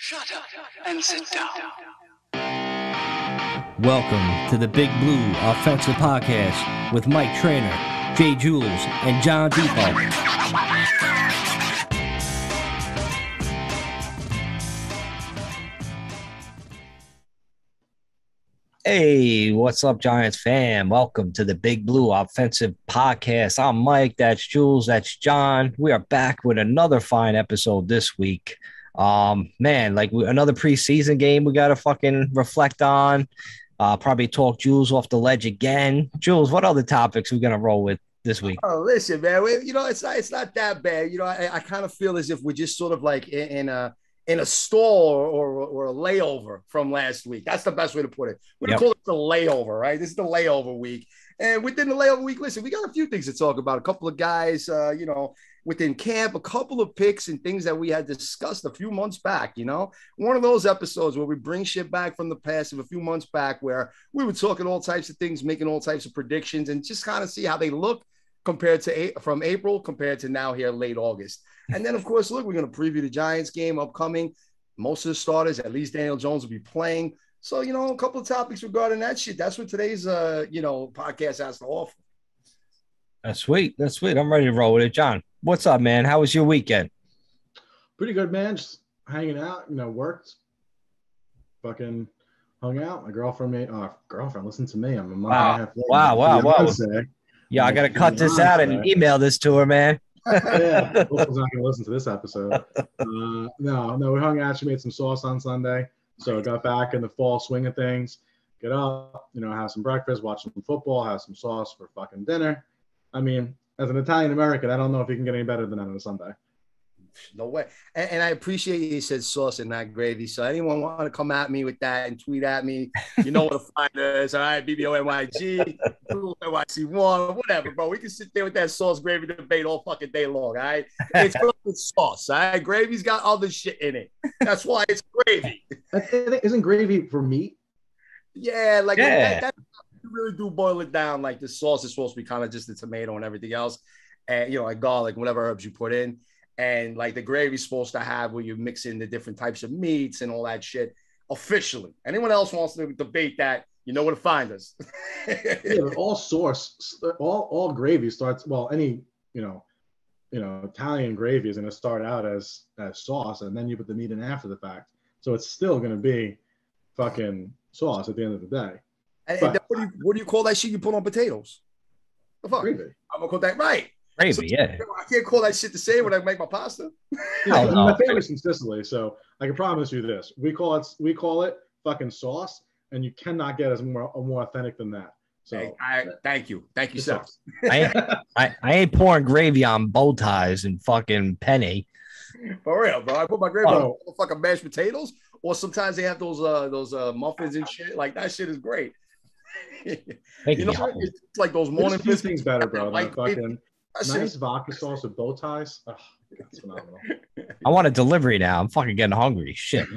Shut up and sit down. Welcome to the Big Blue Offensive Podcast with Mike Trainer, Jay Jules, and John Depot. Hey, what's up, Giants fam? Welcome to the Big Blue Offensive Podcast. I'm Mike, that's Jules, that's John. We are back with another fine episode this week. Another preseason game we got to fucking reflect on. Probably talk Jules off the ledge again. Jules, what other topics we gonna roll with this week? Oh, listen, man. It's not that bad. I kind of feel as if we're just sort of like in a stall or a layover from last week. That's the best way to put it. We call it the layover, right? This is the layover week, and within the layover week, listen, we got a few things to talk about. A couple of guys, within camp, a couple of picks and things that we had discussed a few months back, one of those episodes where we bring shit back from the past of a few months back where we were talking all types of things, making all types of predictions and just kind of see how they look compared to from April compared to now here late August. And then, of course, look, we're going to preview the Giants game upcoming. Most of the starters, at least Daniel Jones, will be playing. So, a couple of topics regarding that shit. That's what today's, podcast has to offer. That's sweet. That's sweet. I'm ready to roll with it. John, what's up, man? How was your weekend? Pretty good, man. Just hanging out, worked. Fucking hung out. My girlfriend listened to me. I'm a month and a half late. Wow. Yeah, I got to cut this out and email this to her, man. Yeah, Will's not going to listen to this episode. No, we hung out. She made some sauce on Sunday. So I got back in the fall swing of things. Get up, have some breakfast, watch some football, have some sauce for fucking dinner. I mean, as an Italian American, I don't know if you can get any better than that on a Sunday. No way. And I appreciate you said sauce and not gravy. So anyone want to come at me with that and tweet at me, you know what to find us. All right, BBONYG, NYC1, whatever, bro. We can sit there with that sauce gravy debate all fucking day long, all right? It's with sauce, all right? Gravy's got other shit in it. That's why it's gravy. Isn't gravy for meat? Yeah, that you really do boil it down. Like the sauce is supposed to be kind of just the tomato and everything else. And, like garlic, whatever herbs you put in. And like the gravy's supposed to have where you mix in the different types of meats and all that shit officially. Anyone else wants to debate that, you know where to find us. Yeah, all sauce, all gravy starts, any, Italian gravy is going to start out as sauce and then you put the meat in after the fact. So it's still going to be fucking sauce at the end of the day. And what do you call that shit you put on potatoes? The fuck? Gravy. I'm going to call that right. Gravy, so, yeah. I can't call that shit the same when I make my pasta. Yeah, my family's from Sicily, so I can promise you this: we call it fucking sauce, and you cannot get more authentic than that. So, thank you, sir. I ain't pouring gravy on bow ties and fucking penny. For real, bro. I put my gravy on fucking mashed potatoes, or sometimes they have those muffins and shit. Like that shit is great. It's like those morning biscuits. Things better, bro. Like fucking. Nice vodka sauce with bow ties. Oh, that's phenomenal. I want a delivery now. I'm fucking getting hungry. Shit.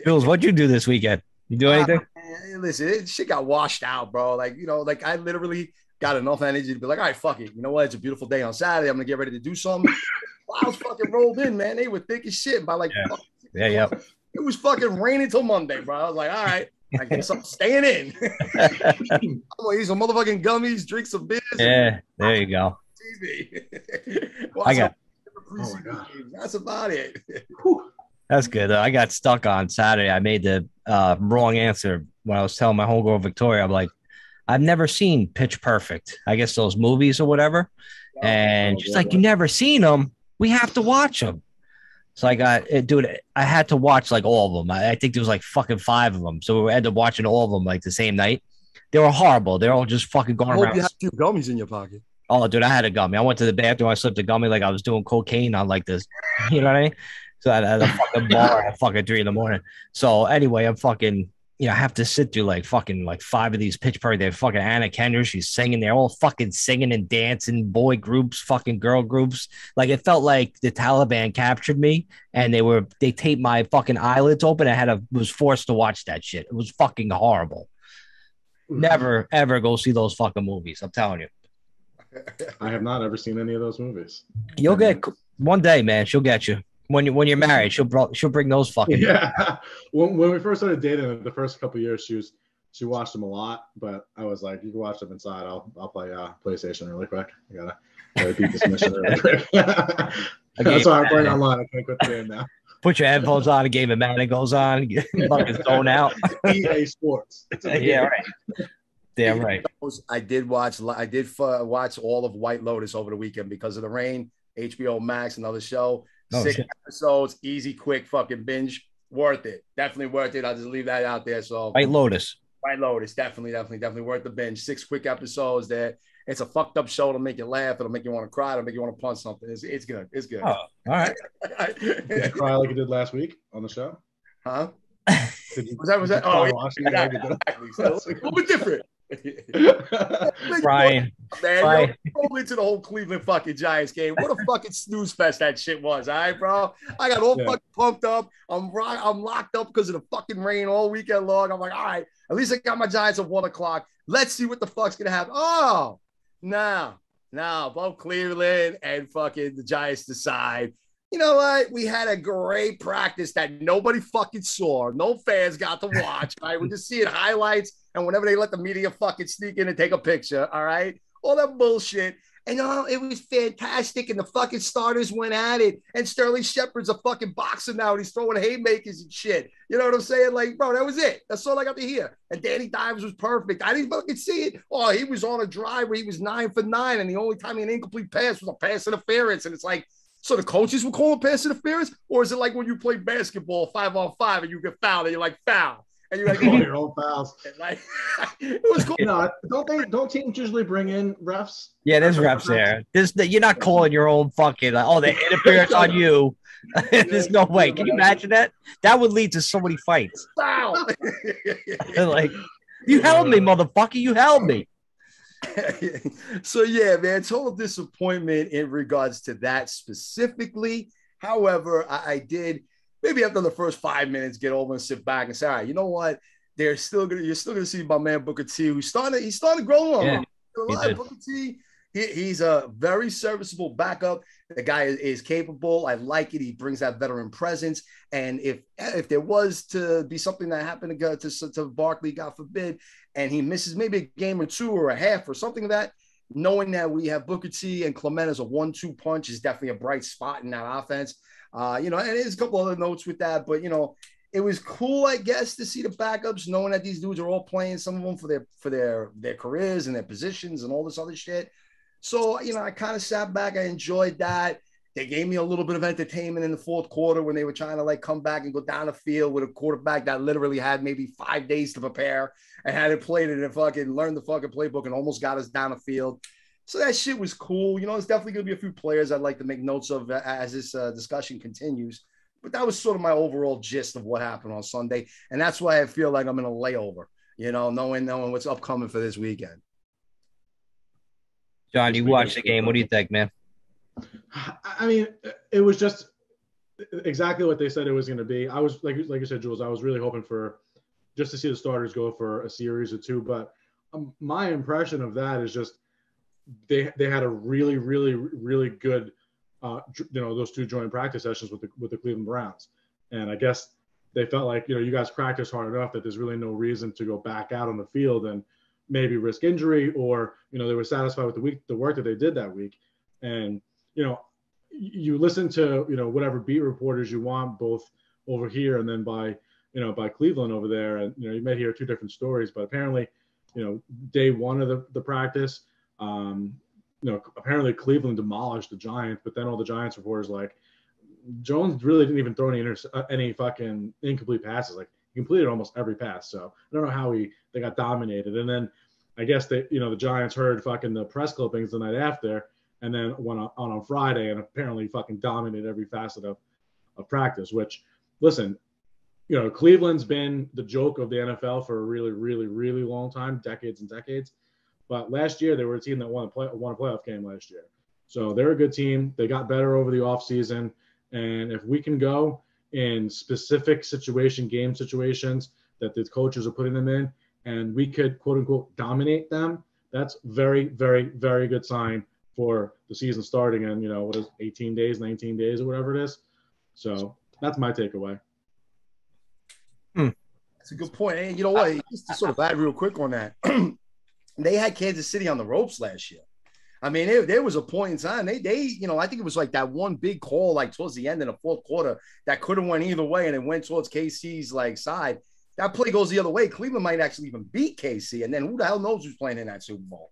Jules, what'd you do this weekend? You do anything? Listen, shit got washed out, bro. I literally got enough energy to be like, all right, fuck it. You know what? It's a beautiful day on Saturday. I'm gonna get ready to do something. I was fucking rolled in, man. They were thick as shit by It was fucking raining till Monday, bro. I was like, all right. I guess I'm staying in. I'm gonna eat some motherfucking gummies, drink some beers. Yeah, there you go. TV. I got. Oh my God. That's about it. That's good. I got stuck on Saturday. I made the wrong answer when I was telling my homegirl Victoria. I'm like, I've never seen Pitch Perfect. I guess those movies or whatever. And she's like, you never seen them? We have to watch them. So I had to watch like all of them. I think there was like fucking 5 of them. So we ended up watching all of them like the same night. They were horrible. They're all just fucking going around. You have 2 gummies in your pocket. Oh, dude, I had a gummy. I went to the bathroom. I slipped a gummy like I was doing cocaine on like this. You know what I mean? So I had a fucking bar at fucking 3 a.m. So anyway, I'm fucking, I have to sit through like 5 of these Pitch Perfect. They're fucking Anna Kendrick. She's singing. They're all fucking singing and dancing, boy groups, fucking girl groups. Like it felt like the Taliban captured me and they taped my fucking eyelids open. Was forced to watch that shit. It was fucking horrible. Never, ever go see those fucking movies. I'm telling you. I have not ever seen any of those movies. You'll get one day, man. She'll get you. When you're married, she'll bring those fucking. Yeah. When we first started dating, the first couple of years, she watched them a lot, but I was like, you can watch them inside. I'll play PlayStation really quick. I gotta beat this mission really quick. That's why I'm playing online. I can't quit the game now. Put your headphones on, a game of Madden goes on, fucking zone out. EA Sports. Yeah, right. Damn right. I did watch all of White Lotus over the weekend because of the rain. HBO Max, another show. 6 episodes, easy, quick, fucking binge. Worth it. Definitely worth it. I'll just leave that out there. So White Lotus, definitely worth the binge. 6 quick episodes there. It's a fucked up show. It'll make you laugh. It'll make you want to cry. It'll make you want to punch something. It's good. It's good. Oh, all right. Did you cry like you did last week on the show? Huh? Was that? Oh, yeah, exactly. So, a little bit different. Brian, man, roll into the whole Cleveland fucking Giants game. What a fucking snooze fest that shit was, all right, bro? I got all fucking pumped up. I'm locked up because of the fucking rain all weekend long. I'm like, all right, at least I got my Giants at 1 o'clock. Let's see what the fuck's gonna happen. Oh, no, both Cleveland and fucking the Giants decide. You know what? We had a great practice that nobody fucking saw. No fans got to watch, right? We're just seeing highlights and whenever they let the media fucking sneak in and take a picture, all right? All that bullshit. And it was fantastic. And the fucking starters went at it. And Sterling Shepard's a fucking boxer now. And he's throwing haymakers and shit. You know what I'm saying? Like, bro, that was it. That's all I got to hear. And Danny Dimes was perfect. I didn't fucking see it. Oh, he was on a drive where he was 9 for 9. And the only time he had an incomplete pass was a pass interference. And it's like, so the coaches will call pass interference? Or is it like when you play basketball 5-on-5 and you get fouled and you're like, foul? And you're like, oh, your own fouls. Like, it was cool. No, don't teams usually bring in refs? Yeah, there's refs there. You're not calling your own fucking the interference on you. There's no way. Can you imagine that? That would lead to so many fights. Foul. Like, you held me, motherfucker. You held me. So yeah, man, total disappointment in regards to that specifically. However, I did maybe after the first 5 minutes get over and sit back and say, all right, you know what? You're still gonna see my man Booker T, who's starting to grow on. Yeah, Booker T, he's a very serviceable backup. The guy is capable. I like it. He brings that veteran presence. And if there was to be something that happened to go to Barkley, God forbid, and he misses maybe a game or two or a half or something like that, knowing that we have Booker T and Clement as a 1-2 punch is definitely a bright spot in that offense. And there's a couple other notes with that, but it was cool, I guess, to see the backups, knowing that these dudes are all playing, some of them for their careers and their positions and all this other shit. So, I kind of sat back. I enjoyed that. They gave me a little bit of entertainment in the fourth quarter when they were trying to come back and go down the field with a quarterback that literally had maybe 5 days to prepare and had it played it and fucking learned the fucking playbook and almost got us down the field. So that shit was cool. There's definitely going to be a few players I'd like to make notes of as this discussion continues. But that was sort of my overall gist of what happened on Sunday. And that's why I feel like I'm in a layover, knowing what's upcoming for this weekend. John, you watched the game. What do you think, man? I mean, it was just exactly what they said it was going to be. I was, like you said, Jules, I was really hoping for just to see the starters go for a series or two. But my impression of that is just they had a really, really, really good, those 2 joint practice sessions with the Cleveland Browns. And I guess they felt like, you guys practice hard enough that there's really no reason to go back out on the field and maybe risk injury, or, they were satisfied with the work that they did that week. And, you listen to, whatever beat reporters you want, both over here and then by Cleveland over there. And, you may hear 2 different stories, but apparently, day 1 of the practice, apparently Cleveland demolished the Giants, but then all the Giants reporters Jones really didn't even throw any fucking incomplete passes. Like, he completed almost every pass. So I don't know how they got dominated. And then I guess the Giants heard fucking the press clippings the night after, and then went on Friday and apparently fucking dominated every facet of practice, which, listen, Cleveland's been the joke of the NFL for a really, really, really long time, decades and decades. But last year, they were a team that won a playoff game last year. So they're a good team. They got better over the offseason. And if we can go in specific game situations that the coaches are putting them in, and we could, quote unquote, dominate them, that's very, very, very good sign for the season starting in, 18 days, 19 days, or whatever it is. So that's my takeaway. That's a good point. And you know what? Just to sort of add real quick on that, they had Kansas City on the ropes last year. I mean, there was a point in time I think it was like that one big call, like towards the end in the fourth quarter, that could have went either way, and it went towards KC's like side. That play goes the other way. Cleveland might actually even beat KC, and then who the hell knows who's playing in that Super Bowl?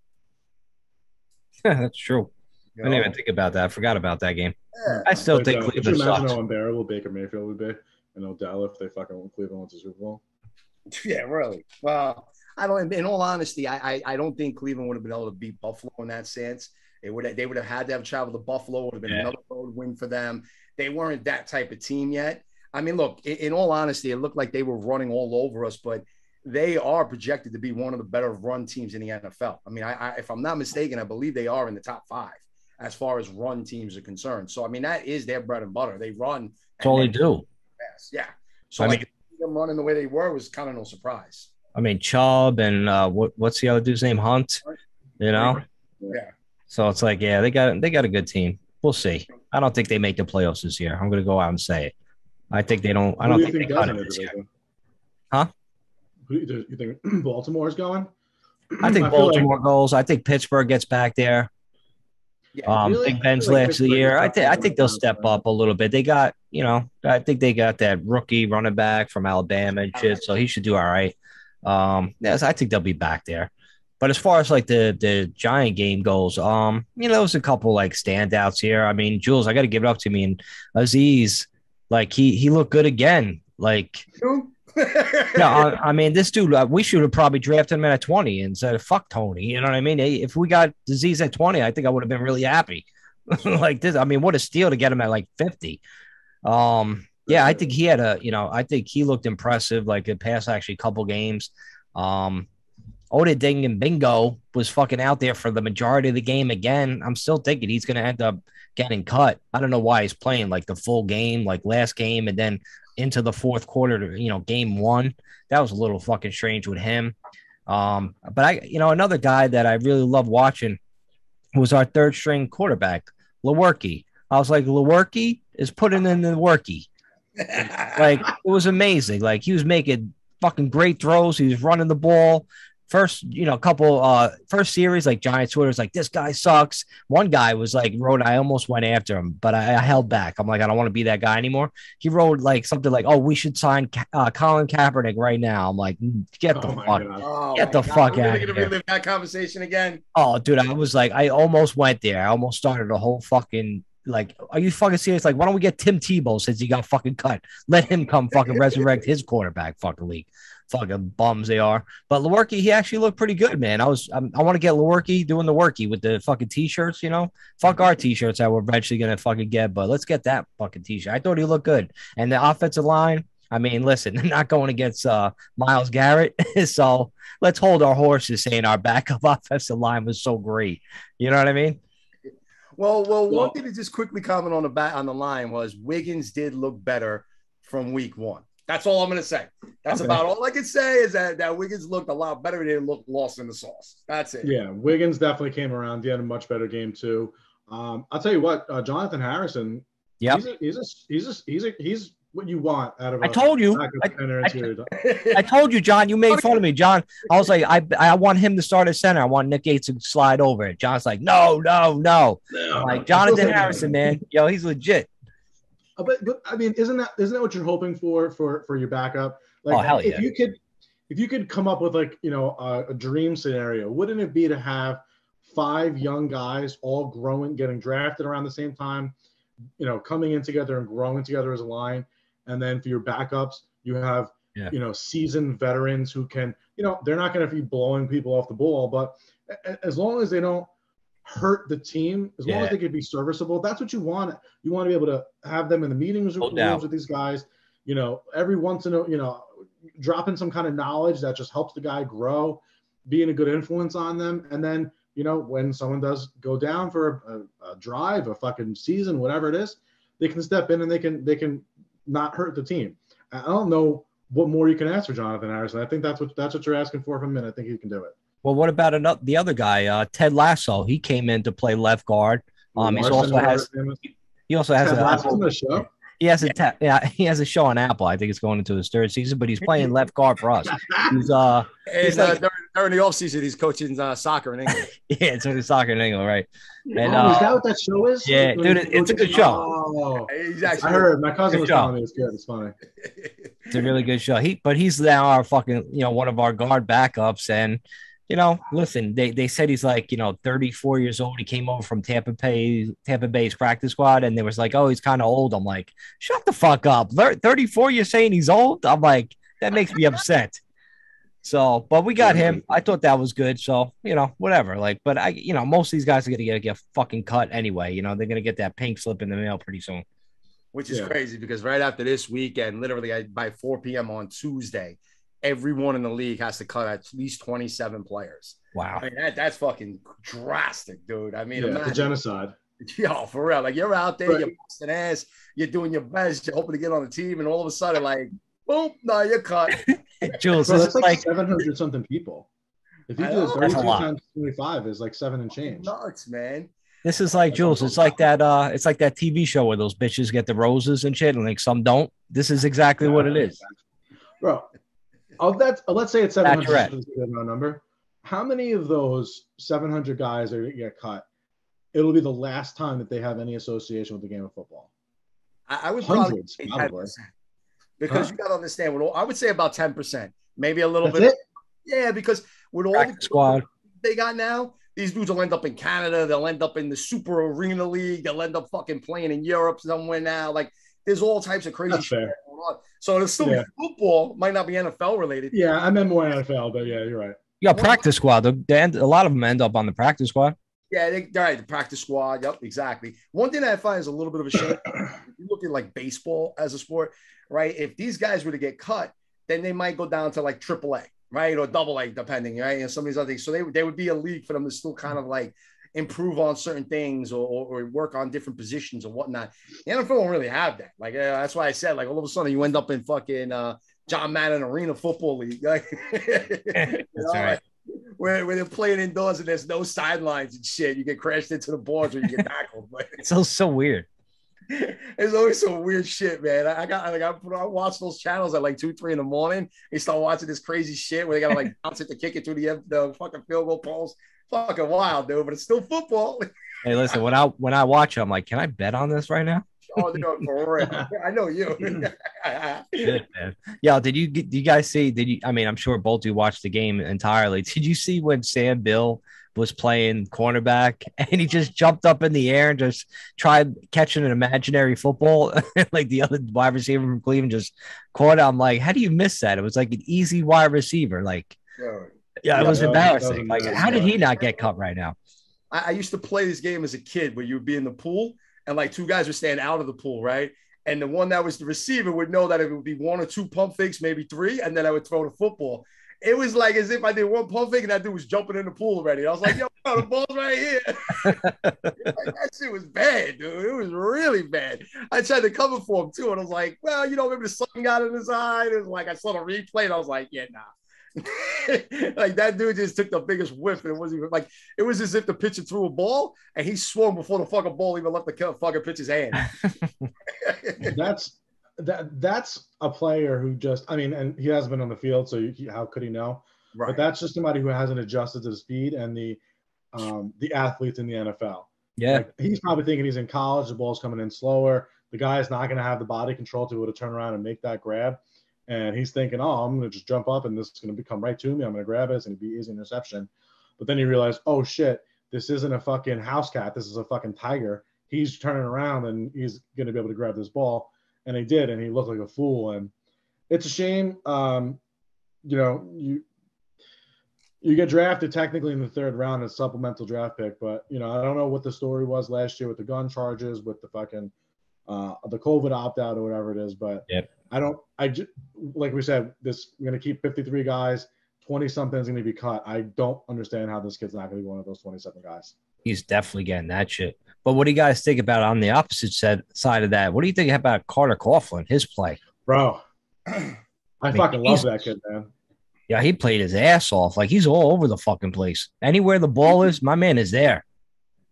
Yeah, that's true. I didn't even think about that. I forgot about that game. Yeah. I still think Cleveland sucks. Imagine sucks. how unbearable Baker Mayfield would be and Odell if they fucking Cleveland wins the Super Bowl. Yeah, really. Well, I don't. In all honesty, I don't think Cleveland would have been able to beat Buffalo in that sense. They would have had to have traveled to Buffalo. It would have been another road win for them. They weren't that type of team yet. I mean, look. In all honesty, it looked like they were running all over us, but they are projected to be one of the better run teams in the NFL. I mean, if I'm not mistaken, I believe they are in the top 5 as far as run teams are concerned. So, I mean, that is their bread and butter. They run. That's all they do. Yeah. So, I mean, them running the way they were was kind of no surprise. I mean, Chubb and what's the other dude's name? Hunt. You know. Yeah. So it's like, yeah, they got a good team. We'll see. I don't think they make the playoffs this year. I'm going to go out and say it. I think they don't. I don't think they got it this year. Huh? Who do you think Baltimore's going? I think Baltimore goes. I think Pittsburgh gets back there. Yeah, Big Ben's last year. I think they'll step up a little bit. They got, I think they got that rookie running back from Alabama and shit, so he should do all right. Yes, I think they'll be back there. But as far as like the Giant game goes, there was a couple like standouts here. I mean, Jules, I got to give it up to me, and Aziz, like he looked good again. Like, I mean, this dude, we should have probably drafted him at 20 and said, "Fuck Toney." You know what I mean? If we got Aziz at 20, I think I would have been really happy. Like this, I mean, what a steal to get him at like 50. Yeah, I think he had I think he looked impressive. Like the past actually couple games. Oda Ding and Bingo was fucking out there for the majority of the game again. I'm still thinking he's going to end up getting cut. I don't know why he's playing like the full game, like last game, and then into the fourth quarter, game 1. That was a little fucking strange with him. But another guy that I really love watching was our third string quarterback, Lewerke. I was like, Lewerke is putting in the worky. Like, it was amazing. Like, he was making fucking great throws. He was running the ball. First series, like Giants Twitter was like, this guy sucks. One guy was like, I almost went after him, but I held back. I'm like, I don't want to be that guy anymore. He wrote like something like, oh, we should sign Colin Kaepernick right now. I'm like, get the fuck out of here. Relive that conversation again. Oh, dude, I was like, I almost went there. I almost started a whole fucking like, are you fucking serious? Like, why don't we get Tim Tebow since he got fucking cut? Let him come fucking resurrect his quarterback fucking league. Fucking bums they are. But Lewerke, he actually looked pretty good, man. I want to get Lewerke doing the worky with the fucking t-shirts, Fuck our t-shirts that we're eventually gonna fucking get, but let's get that fucking t-shirt. I thought he looked good. And the offensive line, I mean, listen, they're not going against Myles Garrett, so let's hold our horses saying our backup offensive line was so great. You know what I mean? Well, one thing to just quickly comment on the line was Wiggins did look better from week 1. That's all I'm going to say. That's about all I can say is that Wiggins looked a lot better. He didn't look lost in the sauce. That's it. Yeah, Wiggins definitely came around. He had a much better game too. I'll tell you what, Jonathan Harrison. Yeah, he's what you want out of. I told you, John. You made fun of me, John. I was like, I want him to start at center. I want Nick Gates to slide over it. John's like, no. I'm like, Jonathan Harrison, man, he's legit. But I mean, isn't that what you're hoping for your backup? Like, hell yeah. If you could come up with like a dream scenario, wouldn't it be to have 5 young guys all growing, getting drafted around the same time, coming in together and growing together as a line, and then for your backups you have seasoned veterans who can they're not going to be blowing people off the ball, but as long as they don't hurt the team, as long as they could be serviceable, that's what you want. You want to be able to have them in the meetings rooms with these guys, every once in a, dropping some kind of knowledge that just helps the guy grow, being a good influence on them. And then, when someone does go down for a drive, a fucking season, whatever it is, they can step in and they can not hurt the team. I don't know what more you can ask for Jonathan Harrison. I think that's what you're asking for from him. I think he can do it. Well, what about the other guy, Ted Lasso? He came in to play left guard. He also has Ted Lasso's on the show. He has he has a show on Apple. I think it's going into his third season, but he's playing left guard for us. He's during the offseason, he's coaching soccer in England. Yeah, it's only soccer in England, right? And is that what that show is? Yeah, dude, it's a good show. Oh, Exactly. I heard my cousin was telling me it's good. It's funny. It's a really good show. He's now our fucking, one of our guard backups. And, listen, they said he's like, 34 years old. He came over from Tampa Bay's practice squad. And they was like, oh, he's kind of old. I'm like, shut the fuck up. 34, you're saying he's old? I'm like, that makes me upset. So, but we got him. I thought that was good. So, whatever. Like, but most of these guys are going to get fucking cut anyway. They're going to get that pink slip in the mail pretty soon. Which is crazy because right after this weekend, literally by 4 p.m. on Tuesday, everyone in the league has to cut at least 27 players. Wow. I mean, that's fucking drastic, dude. I mean, it's a genocide. Yo, for real. Like, you're out there, you're busting ass, you're doing your best, you're hoping to get on the team, and all of a sudden, like, boom, no, you're cut. Jules, bro, that's like 700 something people. If you do it 32 times 25 is like 7 and change. Nuts, man. This is like Jules. It's like that TV show where those bitches get the roses and shit, and like some don't. This is exactly what it is, bro. Of that, let's say it's 700 number. How many of those 700 guys are going to get cut? It'll be the last time that they have any association with the game of football. I would hundreds, probably because you got to understand. I would say about 10%, maybe a little bit. It? Yeah, because with all the squad they got now. These dudes will end up in Canada. They'll end up in the Super Arena League. They'll end up fucking playing in Europe somewhere now. Like, there's all types of crazy shit going on. So it'll still be football. Might not be NFL related. Yeah, I meant more NFL, but yeah, you're right. Yeah, practice squad. A lot of them end up on the practice squad. Yeah, they're right. The practice squad. Yep, exactly. One thing that I find is a little bit of a shame. If you look at like baseball as a sport, right? If these guys were to get cut, then they might go down to like AAA. Right, or double A, depending, right? And some of these other things. So they would be a league for them to still kind of like improve on certain things or work on different positions or whatnot. The NFL don't really have that. Like, that's why I said, like, all of a sudden you end up in fucking John Madden Arena Football League. Like, That's right. Like, where they're playing indoors and there's no sidelines and shit. You get crashed into the boards or you get tackled. It's so weird. There's always some weird shit, man. I watch those channels at like 2, 3 in the morning. They start watching this crazy shit where they gotta like bounce it to kick it through the fucking field goal post. Fucking wild, dude. But it's still football. Hey, listen, when I watch it, I'm like, can I bet on this right now? Oh, dude, for real. I know you. Shit, man. Yeah, did you guys see? I mean, I'm sure both of you watched the game entirely. Did you see when Sam Bill was playing cornerback and he just jumped up in the air and just tried catching an imaginary football? Like the other wide receiver from Cleveland just caught it. I'm like, how do you miss that? It was like an easy wide receiver. Like, it was embarrassing. Like, how did he not get cut right now? I used to play this game as a kid where you would be in the pool and like 2 guys would stand out of the pool, right? And the one that was the receiver would know that it would be 1 or 2 pump fakes, maybe 3, and then I would throw the football. It was like as if I did 1 pump fake and that dude was jumping in the pool already. I was like, yo, the ball's right here. Like, that shit was bad, dude. It was really bad. I tried to cover for him too. And I was like, well, maybe the sun got in his eye. It was like I saw the replay and I was like, yeah, nah. Like that dude just took the biggest whiff and it wasn't even like it was as if the pitcher threw a ball and he swung before the fucking ball even left the fucking pitcher's hand. That's a player who just, I mean, and he hasn't been on the field, so how could he know? Right. But that's just somebody who hasn't adjusted to the speed and the athletes in the NFL. Yeah, like, he's probably thinking he's in college, the ball's coming in slower. The guy's not going to have the body control to be able to turn around and make that grab. And he's thinking, oh, I'm going to just jump up and this is going to come right to me. I'm going to grab it. It's going to be easy interception. But then you realize, oh, shit, this isn't a fucking house cat. This is a fucking tiger. He's turning around and he's going to be able to grab this ball. And he did, and he looked like a fool. And it's a shame. You get drafted technically in the 3rd round as supplemental draft pick. But, I don't know what the story was last year with the gun charges, with the fucking the COVID opt-out or whatever it is. But yep. Like we said, we're going to keep 53 guys. 20-something is going to be cut. I don't understand how this kid's not going to be one of those 27 guys. He's definitely getting that shit. But what do you guys think about on the opposite side of that? What do you think about Carter Coughlin, his play? Bro, I fucking love that kid, man. Yeah, he played his ass off. Like, he's all over the fucking place. Anywhere the ball is, my man is there.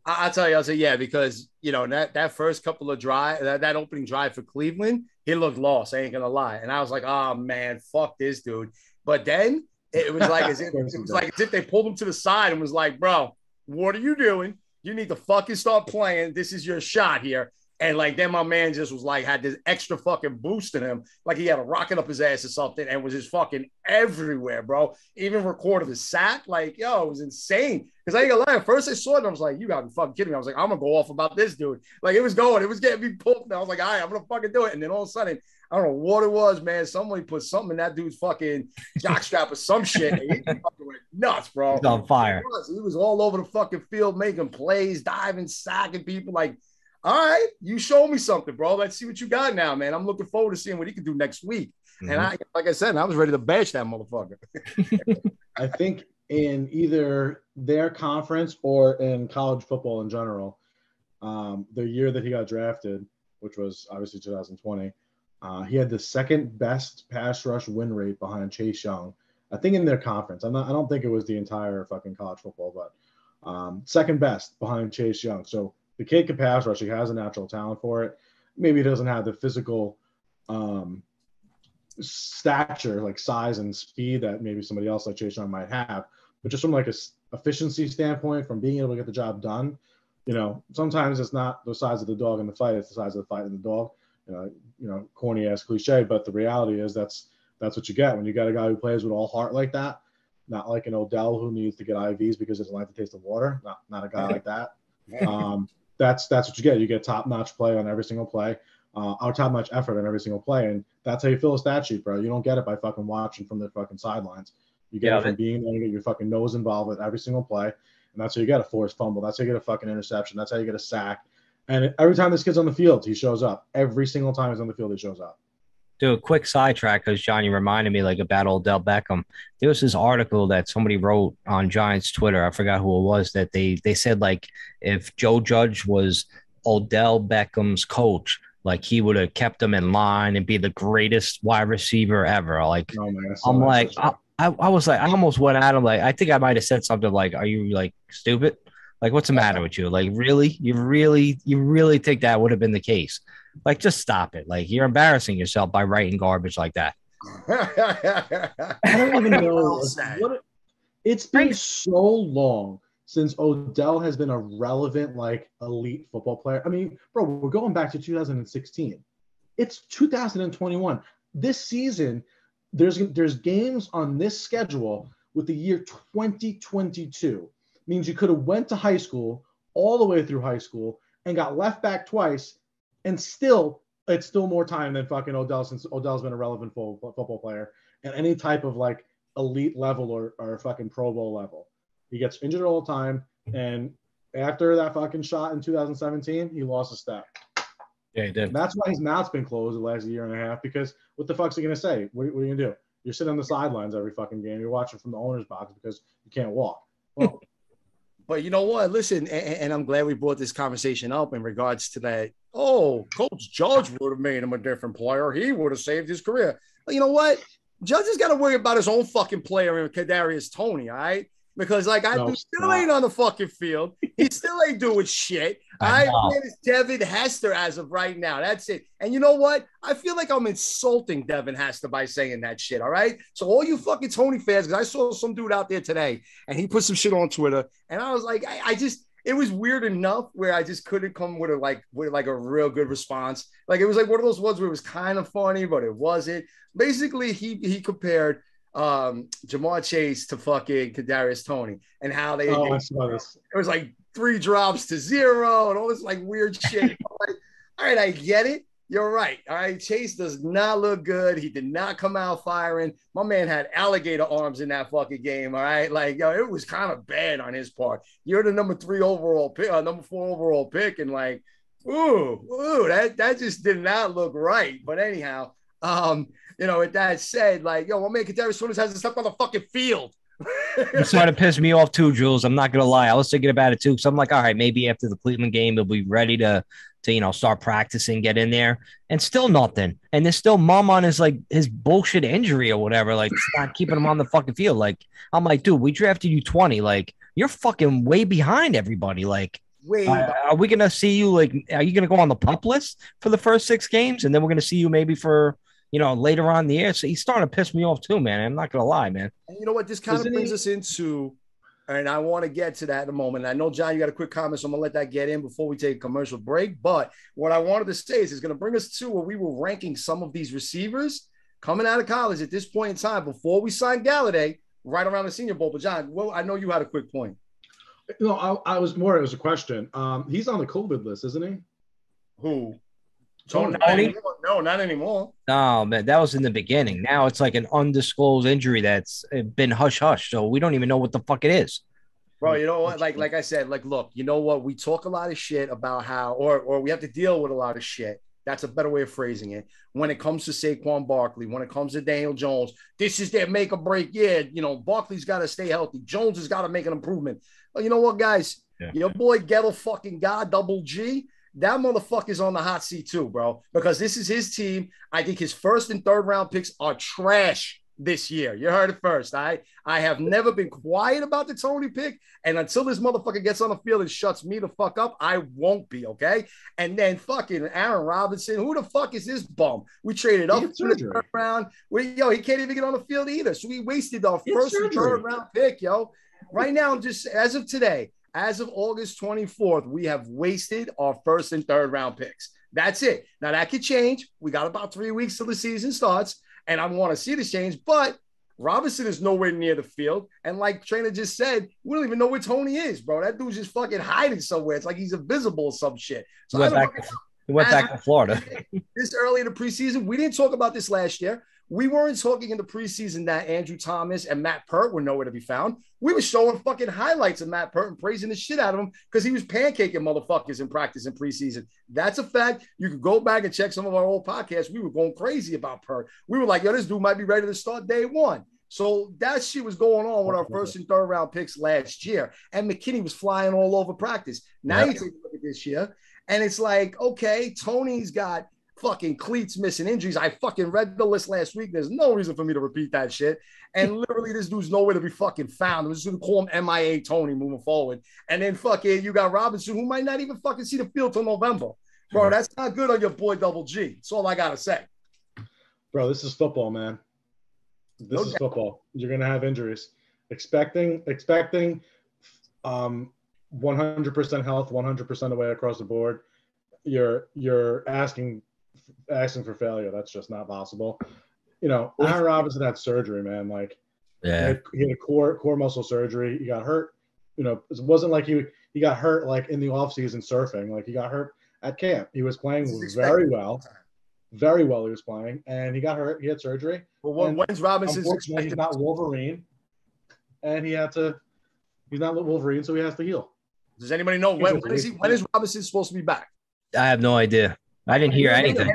I'll tell you, I'll say, yeah, because, you know, that first couple of drive, that opening drive for Cleveland, he looked lost. I ain't going to lie. And I was like, oh, man, fuck this dude. But then it was like as if they pulled him to the side and was like, bro, what are you doing? You need to fucking start playing. This is your shot here. And like then my man just was like had this extra fucking boost in him, like he had a rocket up his ass or something, and was just fucking everywhere, bro. Even recorded the sack, like yo, it was insane. Because I ain't gonna lie, at first I saw it, and I was like, you gotta be fucking kidding me. I was like, I'm gonna go off about this dude. Like it was getting me pumped. I was like, all right, I'm gonna fucking do it. And then all of a sudden, I don't know what it was, man. Somebody put something in that dude's fucking jockstrap or some shit. And he fucking went nuts, bro. He's on fire. He was all over the fucking field making plays, diving, sacking people, like. All right, you show me something, bro. Let's see what you got now, man. I'm looking forward to seeing what he can do next week. Mm-hmm. And like I said, I was ready to bash that motherfucker. I think in either their conference or in college football in general, the year that he got drafted, which was obviously 2020, he had the second best pass rush win rate behind Chase Young. I think in their conference. I don't think it was the entire fucking college football, but second best behind Chase Young. So the kid can pass rush. He has a natural talent for it. Maybe he doesn't have the physical stature, like size and speed that maybe somebody else like Chase Young might have. But just from like a efficiency standpoint, from being able to get the job done, you know, sometimes it's not the size of the dog in the fight; it's the size of the fight in the dog. You know, corny ass cliche, but the reality is that's what you get when you got a guy who plays with all heart like that. Not like an Odell who needs to get IVs because he doesn't like the taste of water. Not a guy like that. That's what you get. You get top-notch play on every single play, our top-notch effort on every single play, and that's how you fill a stat sheet, bro. You don't get it by fucking watching from the fucking sidelines. You get it from being there and get your fucking nose involved with every single play, and that's how you get a forced fumble. That's how you get a fucking interception. That's how you get a sack. And every time this kid's on the field, he shows up. Every single time he's on the field, he shows up. Do a quick sidetrack because Johnny reminded me like about Odell Beckham. There was this article that somebody wrote on Giants Twitter. I forgot who it was that they said like if Joe Judge was Odell Beckham's coach, like he would have kept him in line and be the greatest wide receiver ever. Like I'm like I was like I almost went at him like I think I might have said something like, "Are you like stupid? Like what's the matter with you? Like really? You really think that would have been the case?" Like, just stop it. Like, you're embarrassing yourself by writing garbage like that. I don't even know. It's been so long since Odell has been a relevant, like, elite football player. I mean, bro, we're going back to 2016. It's 2021. This season, there's games on this schedule with the year 2022. Means you could have went to high school, all the way through high school, and got left back twice. And still, it's still more time than fucking Odell since Odell's been a relevant football player at any type of like elite level or fucking Pro Bowl level. He gets injured all the time. And after that fucking shot in 2017, he lost a step. Yeah, he did. And that's why his mouth's been closed the last year and a half because what the fuck's he going to say? What are you going to do? You're sitting on the sidelines every fucking game. You're watching from the owner's box because you can't walk. Well, but you know what? Listen, and I'm glad we brought this conversation up in regards to that. Oh, Coach Judge would have made him a different player. He would have saved his career. But you know what? Judge has got to worry about his own fucking player in Kadarius Toney, all right? Because like still ain't on the fucking field. He still ain't doing shit. I it's Devin Hester as of right now. That's it. And you know what? I feel like I'm insulting Devin Hester by saying that shit. All right. So all you fucking Toney fans, because I saw some dude out there today and he put some shit on Twitter, and I was like, it was weird enough where I just couldn't come with a real good response. Like it was like one of those ones where it was kind of funny, but it wasn't. Basically, he compared Jamar Chase to fucking Kadarius Toney and how it was like 3 drops to 0 and all this like weird shit. Like, all right, I get it. You're right. All right, Chase does not look good. He did not come out firing. My man had alligator arms in that fucking game. All right, like yo, it was kind of bad on his part. You're the number 4 overall pick, and like, that just did not look right. But anyhow, with that said, like, yo, my man Kadarius Toney hasn't stepped on the fucking field. It's starting to piss me off too, Jules. I'm not gonna lie. I was thinking about it too. because I'm like, all right, maybe after the Cleveland game, he'll be ready to start practicing, get in there, and still nothing. And there's still mum on his bullshit injury or whatever. Like, it's not keeping him on the fucking field. Like, I'm like, dude, we drafted you 20. Like, you're fucking way behind everybody. Like, Wait, Are we gonna see you are you gonna go on the pup list for the first 6 games, and then we're gonna see you maybe for later on in the year? So he's starting to piss me off too, man. I'm not gonna lie, man. and you know what? This kind of brings us into, and I want to get to that in a moment. And I know, John, you got a quick comment, so I'm gonna let that get in before we take a commercial break. But what I wanted to say is it's gonna bring us to where we were ranking some of these receivers coming out of college at this point in time before we signed Galladay, right around the Senior Bowl. But John, well, I know you had a quick point. No, I was more. It was a question. He's on the COVID list, isn't he? Who? Toney. No, not anymore. No, man, that was in the beginning. Now it's like an undisclosed injury that's been hush hush, so we don't even know what the fuck it is. Bro, you know what? Like I said, look, you know what? We talk a lot of shit about how, or we have to deal with a lot of shit. That's a better way of phrasing it. When it comes to Saquon Barkley, when it comes to Daniel Jones, this is their make or break year. Barkley's got to stay healthy. Jones has got to make an improvement. Well, you know what, guys? Yeah. Your boy Gettle fucking God, Double G, that motherfucker's on the hot seat too, bro, because this is his team. I think his first and third round picks are trash this year. You heard it first. I have never been quiet about the Toney pick, and until this motherfucker gets on the field and shuts me the fuck up, I won't be, okay? And then fucking Aaron Robinson, who the fuck is this bum? We traded up in the third round. He can't even get on the field either. So we wasted our first and third round pick, yo. Right now, just as of today, as of August 24th, we have wasted our first and third round picks. That's it. Now that could change. We got about 3 weeks till the season starts, and I want to see this change, but Robinson is nowhere near the field. And like Trainer just said, we don't even know where Toney is, bro. That dude's just fucking hiding somewhere. It's like he's invisible or some shit. So he went back to Florida. This early in the preseason, we didn't talk about this last year. We weren't talking in the preseason that Andrew Thomas and Matt Pert were nowhere to be found. We were showing fucking highlights of Matt Pert and praising the shit out of him because he was pancaking motherfuckers in practice in preseason. That's a fact. You can go back and check some of our old podcasts. We were going crazy about Pert. We were like, yo, this dude might be ready to start day one. So that shit was going on with our first and third round picks last year. And McKinney was flying all over practice. Now you take a look at this year, and it's like, okay, Toney's got fucking cleats missing injuries. I fucking read the list last week. There's no reason for me to repeat that shit. And literally, this dude's nowhere to be fucking found. I'm just going to call him MIA Toney moving forward. And then fucking you got Robinson, who might not even fucking see the field till November. Bro, that's not good on your boy Double G. That's all I got to say. Bro, this is football, man. This is football. You're going to have injuries. Expecting 100% health, 100% away across the board. You're asking for failure. That's just not possible. Aaron Robinson had surgery, man. Like, he had a core muscle surgery. He got hurt. It wasn't like he got hurt like in the offseason surfing. Like, he got hurt at camp. He was playing very well. Very well he was playing, and he got hurt. He had surgery. Well, when's Robinson's expected? He's not Wolverine, and he's not Wolverine, so he has to heal. Does anybody know when is Robinson supposed to be back? I have no idea. I didn't hear anything.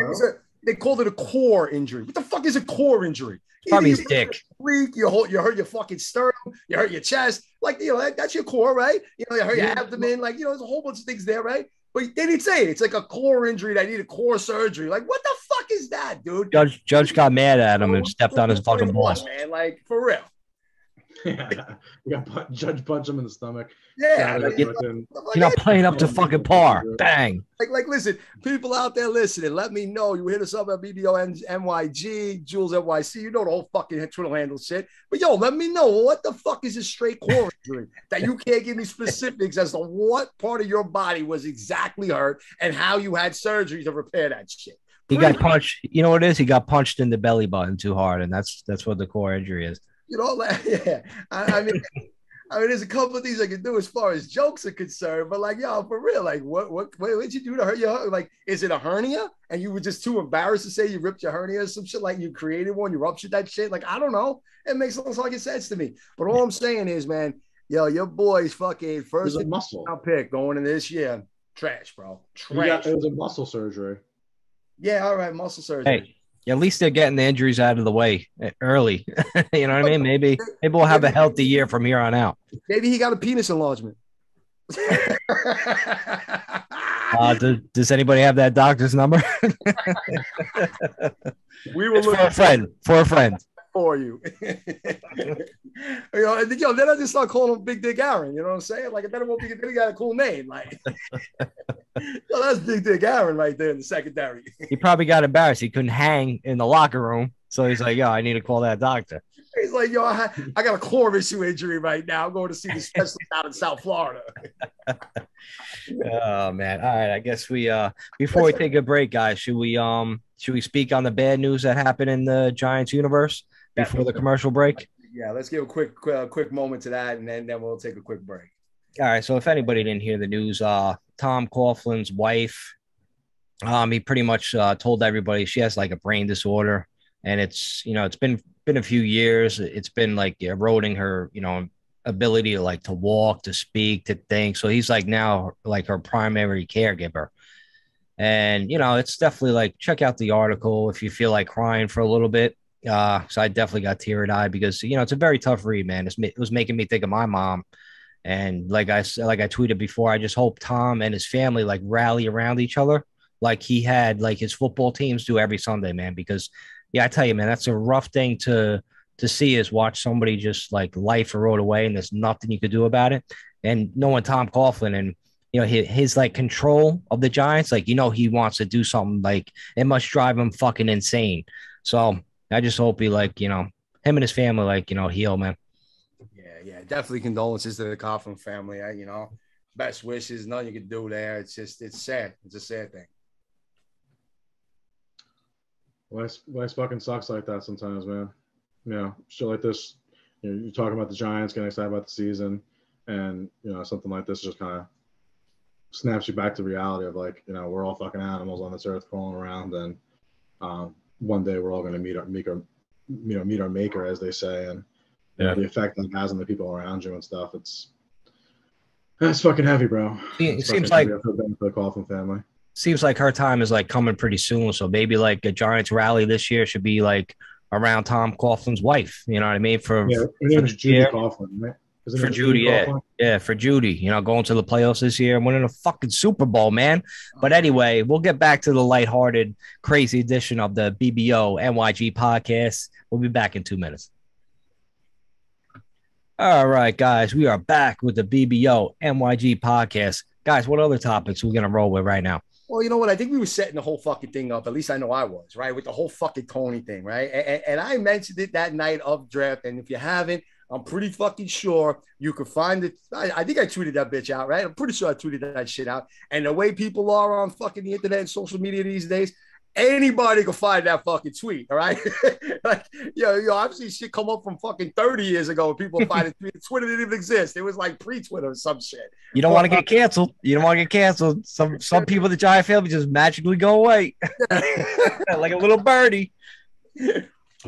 They called it a core injury. What the fuck is a core injury? Probably his dick. You hurt your fucking sternum. You hurt your chest. Like, that's your core, right? You hurt your abdomen. Like, there's a whole bunch of things there, right? But they didn't say it. It's like a core injury that needed core surgery. Like, what the fuck is that, dude? Judge got mad at him and stepped on his fucking balls. Man, like, for real. Yeah, we got Judge punch him in the stomach. Yeah, you're not playing up to fucking par. Bang. Like, listen, people out there listening, let me know. You hit us up at BBO NYG, Jules NYC. You know the whole fucking Twitter handle shit. But yo, let me know what the fuck is a straight core injury that you can't give me specifics as to what part of your body was exactly hurt and how you had surgery to repair that shit. He got punched. You know what it is? He got punched in the belly button too hard, and that's what the core injury is. Yeah. I mean, there's a couple of things I can do as far as jokes are concerned, but like, yo, for real, like, what did you do to hurt your? Like, is it a hernia? And you were just too embarrassed to say you ripped your hernia or some shit? Like, you created one, you ruptured that shit? Like, I don't know. It makes no fucking sense to me. But all I'm saying is, man, yo, your boy's fucking first round pick going into this year, trash, bro, trash. It was a muscle surgery. Yeah, all right, muscle surgery. Hey. At least they're getting the injuries out of the way early. You know what I mean? Maybe we'll have a healthy year from here on out. Maybe he got a penis enlargement. Does anybody have that doctor's number? We were for a friend. for you. Then I just start calling him Big Dick Aaron. You know what I'm saying? Like, then it won't be. Then he got a cool name. Like, that's Big Dick Aaron right there in the secondary. He probably got embarrassed. He couldn't hang in the locker room, so he's like, "Yo, I need to call that doctor." He's like, "Yo, I got a core issue injury right now. I'm going to see the specialist out in South Florida." Oh man! All right, I guess we before we take a break, guys, should we speak on the bad news that happened in the Giants universe before the commercial break? Yeah, let's give a quick moment to that, and then we'll take a quick break. All right. So if anybody didn't hear the news, Tom Coughlin's wife, he pretty much told everybody she has like a brain disorder, and it's been a few years. It's been like eroding her ability to like to walk, to speak, to think. So he's like now like her primary caregiver. And it's definitely like, check out the article if you feel like crying for a little bit. So I definitely got teary-eyed because it's a very tough read, man. It was making me think of my mom. And like I tweeted before, I just hope Tom and his family like rally around each other like he had like his football teams do every Sunday, man. Because I tell you, man, that's a rough thing to see, is watch somebody just like life erode away and there's nothing you could do about it. And knowing Tom Coughlin and his like control of the Giants, like he wants to do something, like it must drive him fucking insane. So I just hope he him and his family heal, man. Yeah, definitely condolences to the Coughlin family. Best wishes. Nothing you can do there. It's sad. It's a sad thing. Life fucking sucks like that sometimes, man. Shit like this. You're talking about the Giants, getting excited about the season, and something like this just kind of snaps you back to reality of like, we're all fucking animals on this earth crawling around, and one day we're all going to meet our maker, as they say, and the effect that it has on the people around you and stuff. That's fucking heavy, bro. It seems like I feel bad for the Coughlin family. Seems like her time is like coming pretty soon. So maybe like a Giants rally this year should be like around Tom Coughlin's wife. You know what I mean? Her name is Judy Coughlin, right? For Judy, yeah, for Judy, going to the playoffs this year and winning a fucking Super Bowl, man. But anyway, we'll get back to the lighthearted, crazy edition of the BBO NYG podcast. We'll be back in 2 minutes. All right, guys, we are back with the BBO NYG podcast. Guys, what other topics we're going to roll with right now? Well, you know what? I think we were setting the whole fucking thing up. At least I know I was, right? With the whole fucking Toney thing, right? And I mentioned it that night of draft. And if you haven't, I'm pretty fucking sure you could find it. I think I tweeted that bitch out, right? I'm pretty sure I tweeted that shit out. And the way people are on fucking the internet and social media these days, anybody can find that fucking tweet, all right? Like, I've seen shit come up from fucking 30 years ago when people find it. Twitter didn't even exist. It was like pre-Twitter or some shit. You don't want to get canceled. Some people, the Giant family, just magically go away. Like a little birdie.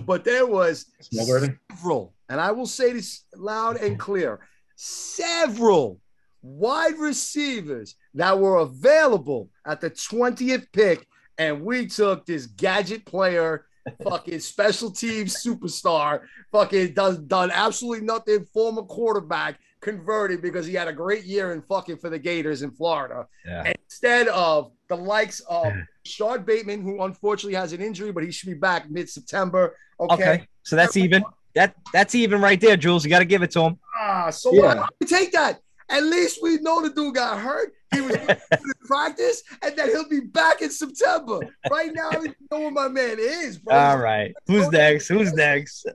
But there was several, and I will say this loud and clear, several wide receivers that were available at the 20th pick, and we took this gadget player, fucking special teams superstar, fucking done absolutely nothing, former quarterback, converted because he had a great year in fucking for the Gators in Florida. Yeah. Instead of the likes of Rashad Bateman, who unfortunately has an injury, but he should be back mid-September. Okay. So that's even. That's even right there, Jules. You got to give it to him. Why don't we take that? At least we know the dude got hurt. He was in practice, and that he'll be back in September. Right now, I don't know where my man is, bro. All right. Who's next?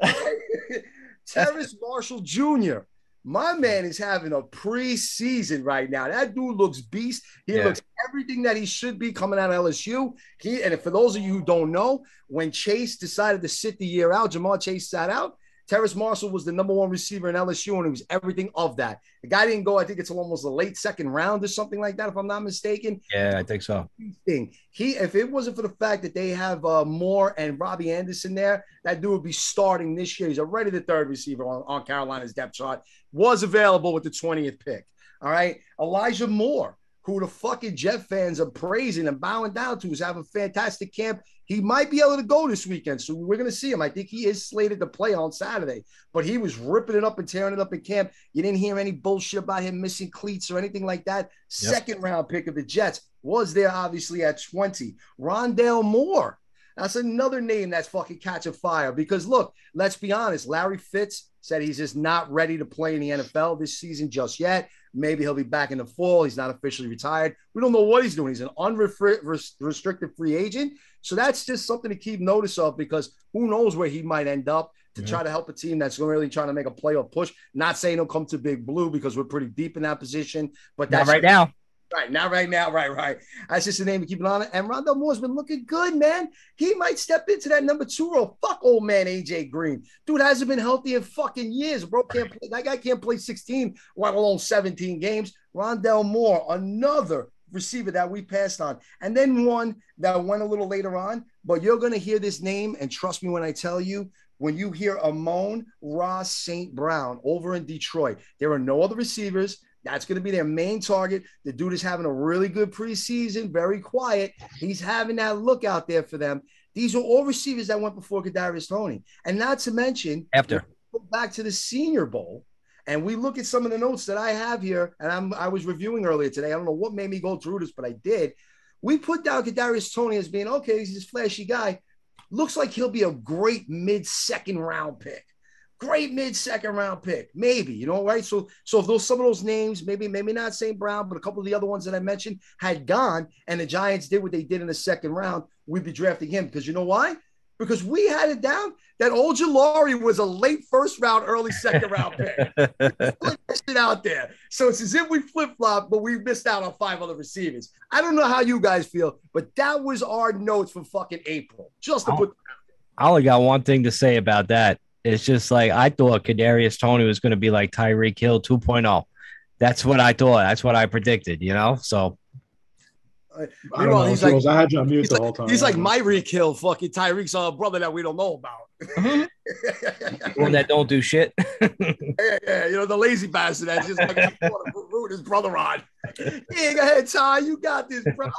Terrace Marshall Jr. My man is having a preseason right now. That dude looks beast. He looks everything that he should be coming out of LSU. And for those of you who don't know, when Chase decided to sit the year out, Jamar Chase sat out, Terrace Marshall was the number one receiver in LSU, and he was everything of that. The guy didn't go, I think it's almost a late second round or something like that, if I'm not mistaken. Yeah, I think so. If it wasn't for the fact that they have Moore and Robbie Anderson there, that dude would be starting this year. He's already the third receiver on Carolina's depth chart, was available with the 20th pick. All right. Elijah Moore, who the fucking Jet fans are praising and bowing down to, is having a fantastic camp. He might be able to go this weekend, so we're going to see him. I think he is slated to play on Saturday, but he was ripping it up and tearing it up in camp. You didn't hear any bullshit about him missing cleats or anything like that. Second round pick of the Jets was there, obviously, at 20. Rondale Moore, That's another name that's fucking catching fire because look, let's be honest. Larry Fitz said he's just not ready to play in the NFL this season just yet. Maybe he'll be back in the fall. He's not officially retired. We don't know what he's doing. He's an unrestricted free agent. So that's just something to keep notice of because who knows where he might end up to try to help a team that's really trying to make a playoff push. Not saying he'll come to Big Blue because we're pretty deep in that position, but that's not right now. Right, not right now. Right. That's just the name to keep an eye on. And Rondell Moore's been looking good, man. He might step into that number 2 role. Fuck old man AJ Green. Dude hasn't been healthy in fucking years. Bro can't play. That guy can't play 16, let alone 17 games. Rondell Moore, another receiver that we passed on. And then one that went a little later on, but you're going to hear this name, and trust me when I tell you, when you hear Amon-Ra St. Brown over in Detroit, there are no other receivers. That's going to be their main target. The dude is having a really good preseason, very quiet. He's having that look out there for them. These are all receivers that went before Kadarius Toney. And not to mention, after go back to the Senior Bowl, and we look at some of the notes that I have here, and I was reviewing earlier today. I don't know what made me go through this, but I did. We put down Kadarius Toney as being, okay, he's this flashy guy. Looks like he'll be a great mid-second round pick. Great mid-second round pick, maybe, you know, right? So if those some of those names, maybe not St. Brown, but a couple of the other ones that I mentioned had gone, and the Giants did what they did in the second round, we'd be drafting him because you know why? Because we had it down that Ojulari was a late first round, early second round pick. Put that shit out there. So it's as if we flip-flop, but we missed out on 5 other receivers. I don't know how you guys feel, but that was our notes from fucking April. Just to put. I only got one thing to say about that. It's just like I thought Kadarius Toney was going to be like Tyreek Hill 2.0. That's what I thought. That's what I predicted, you know? So I don't know, he's Jules, like, I had you on mute the whole time. He's like Myreek Hill, fucking Tyreek's brother that we don't know about. One that don't do shit. Yeah, you know, the lazy bastard that's just like root his brother on. Yeah, go ahead, Ty. You got this, bro.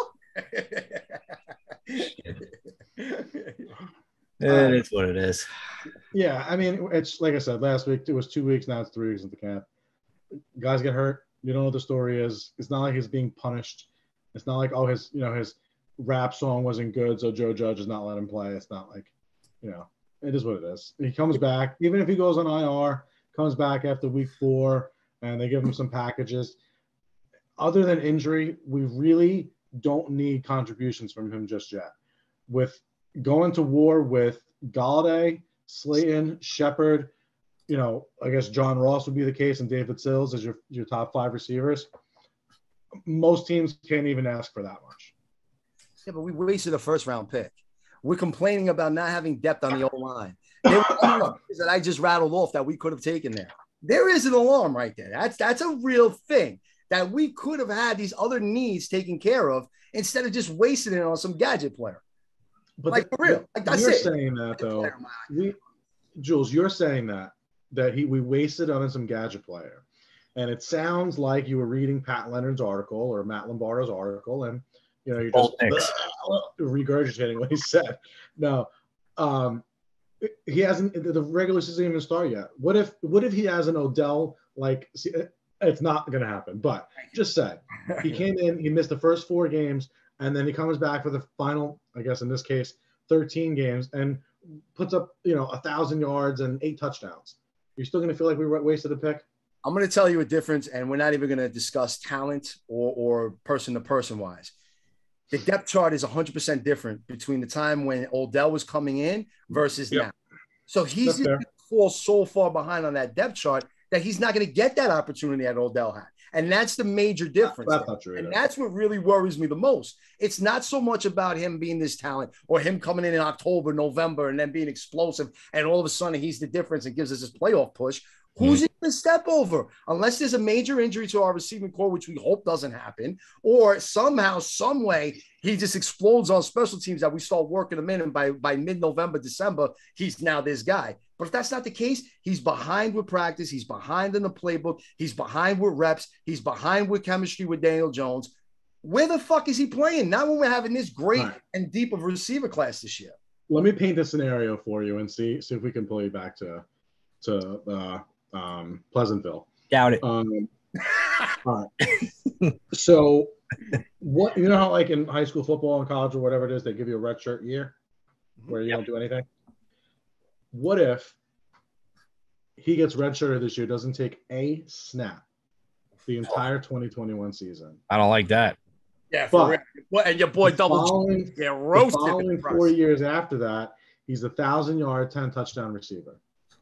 It is what it is. Yeah, I mean, it's like I said last week. It was 2 weeks. Now it's 3 weeks at the camp. Guys get hurt. You don't know what the story is. It's not like he's being punished. It's not like his rap song wasn't good, so Joe Judge is not letting him play. It's not like, it is what it is. He comes back, even if he goes on IR, comes back after week 4, and they give him some packages. Other than injury, we really don't need contributions from him just yet. With going to war with Galladay, Slayton, Shepard, I guess John Ross would be the case, and David Sills as your top 5 receivers. Most teams can't even ask for that much. Yeah, but we wasted a first-round pick. We're complaining about not having depth on the O-line. There were other that I just rattled off that we could have taken there. There is an alarm right there. That's a real thing that we could have had these other needs taken care of instead of just wasting it on some gadget player. But for real, that's you're it. Saying that though, Jules, you're saying that we wasted on some gadget player, and it sounds like you were reading Pat Leonard's article or Matt Lombardo's article, and you're just regurgitating what he said. No, he hasn't. The regular season even started yet. What if he has an Odell like? See, it's not going to happen. But just said he came in, he missed the first 4 games. And then he comes back for the final, I guess in this case, 13 games and puts up, 1,000 yards and 8 touchdowns. You're still going to feel like we wasted a pick? I'm going to tell you a difference, and we're not even going to discuss talent or person-to-person wise. The depth chart is 100% different between the time when Odell was coming in versus now. So he's just going to fall so far behind on that depth chart that he's not going to get that opportunity that Odell had. And that's the major difference. That's not true. And that's what really worries me the most. It's not so much about him being this talent or him coming in October, November, and then being explosive. And all of a sudden he's the difference and gives us this playoff push. Who's he going to step over? Unless there's a major injury to our receiving core, which we hope doesn't happen, or somehow, some way, he just explodes on special teams that we start working him in, and by mid-November, December, he's now this guy. But if that's not the case, he's behind with practice. He's behind in the playbook. He's behind with reps. He's behind with chemistry with Daniel Jones. Where the fuck is he playing? Not when we're having this great and deep of a receiver class this year. Let me paint a scenario for you and see if we can pull you back to Pleasantville. Doubt it. All right. So, how like in high school football and college or whatever it is, they give you a redshirt year? where you don't do anything. What if he gets redshirted this year, doesn't take a snap the entire 2021 season? I don't like that. Yeah, for real. And your boy Double G get roasted. The following 4 years after that, he's a 1,000-yard, 10-touchdown receiver.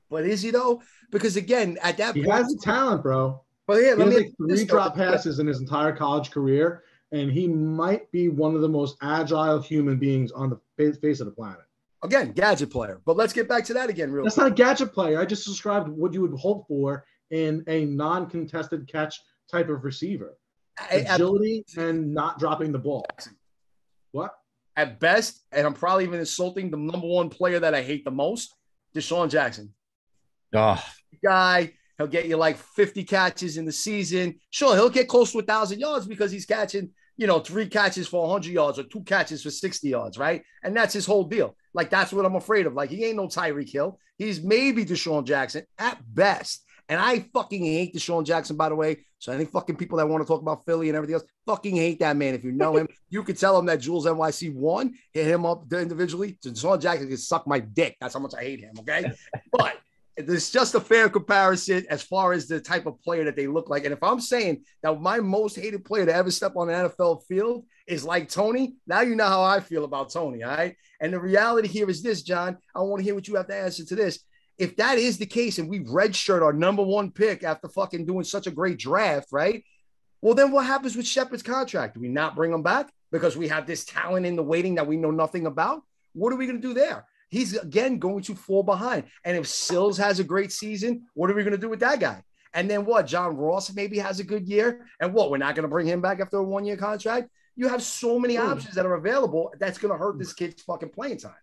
But is he though? Because again, at that point, he has the talent, bro. But yeah, he has like 3 drop passes in his entire college career, and he might be one of the most agile human beings on the face of the planet. Again, gadget player. But let's get back to that again, real That's quick. not a gadget player. I just described what you would hope for in a non-contested catch type of receiver. Agility and not dropping the ball. What? At best, and I'm probably even insulting the number one player that I hate the most, Deshaun Jackson. Oh. Guy, he'll get you like 50 catches in the season. Sure, he'll get close to 1,000 yards because he's catching, 3 catches for 100 yards or 2 catches for 60 yards, right? And that's his whole deal. Like, that's what I'm afraid of. Like, he ain't no Tyreek Hill. He's maybe Deshaun Jackson at best. And I fucking hate Deshaun Jackson, by the way. So any fucking people that want to talk about Philly and everything else, fucking hate that man. If you know him, you could tell him that Jules NYC won, hit him up individually. So Deshaun Jackson can suck my dick. That's how much I hate him, okay? But it's just a fair comparison as far as the type of player that they look like. And if I'm saying that my most hated player to ever step on an NFL field is like Toney, now you know how I feel about Toney, all right? And the reality here is this, John. I want to hear what you have to answer to this. If that is the case and we redshirt our number 1 pick after fucking doing such a great draft, right? Well, then what happens with Shepard's contract? Do we not bring him back because we have this talent in the waiting that we know nothing about? What are we going to do there? He's, again, going to fall behind. And if Sills has a great season, what are we going to do with that guy? And then what? John Ross maybe has a good year. And what? We're not going to bring him back after a 1-year contract? You have so many options that are available. That's going to hurt this kid's fucking playing time.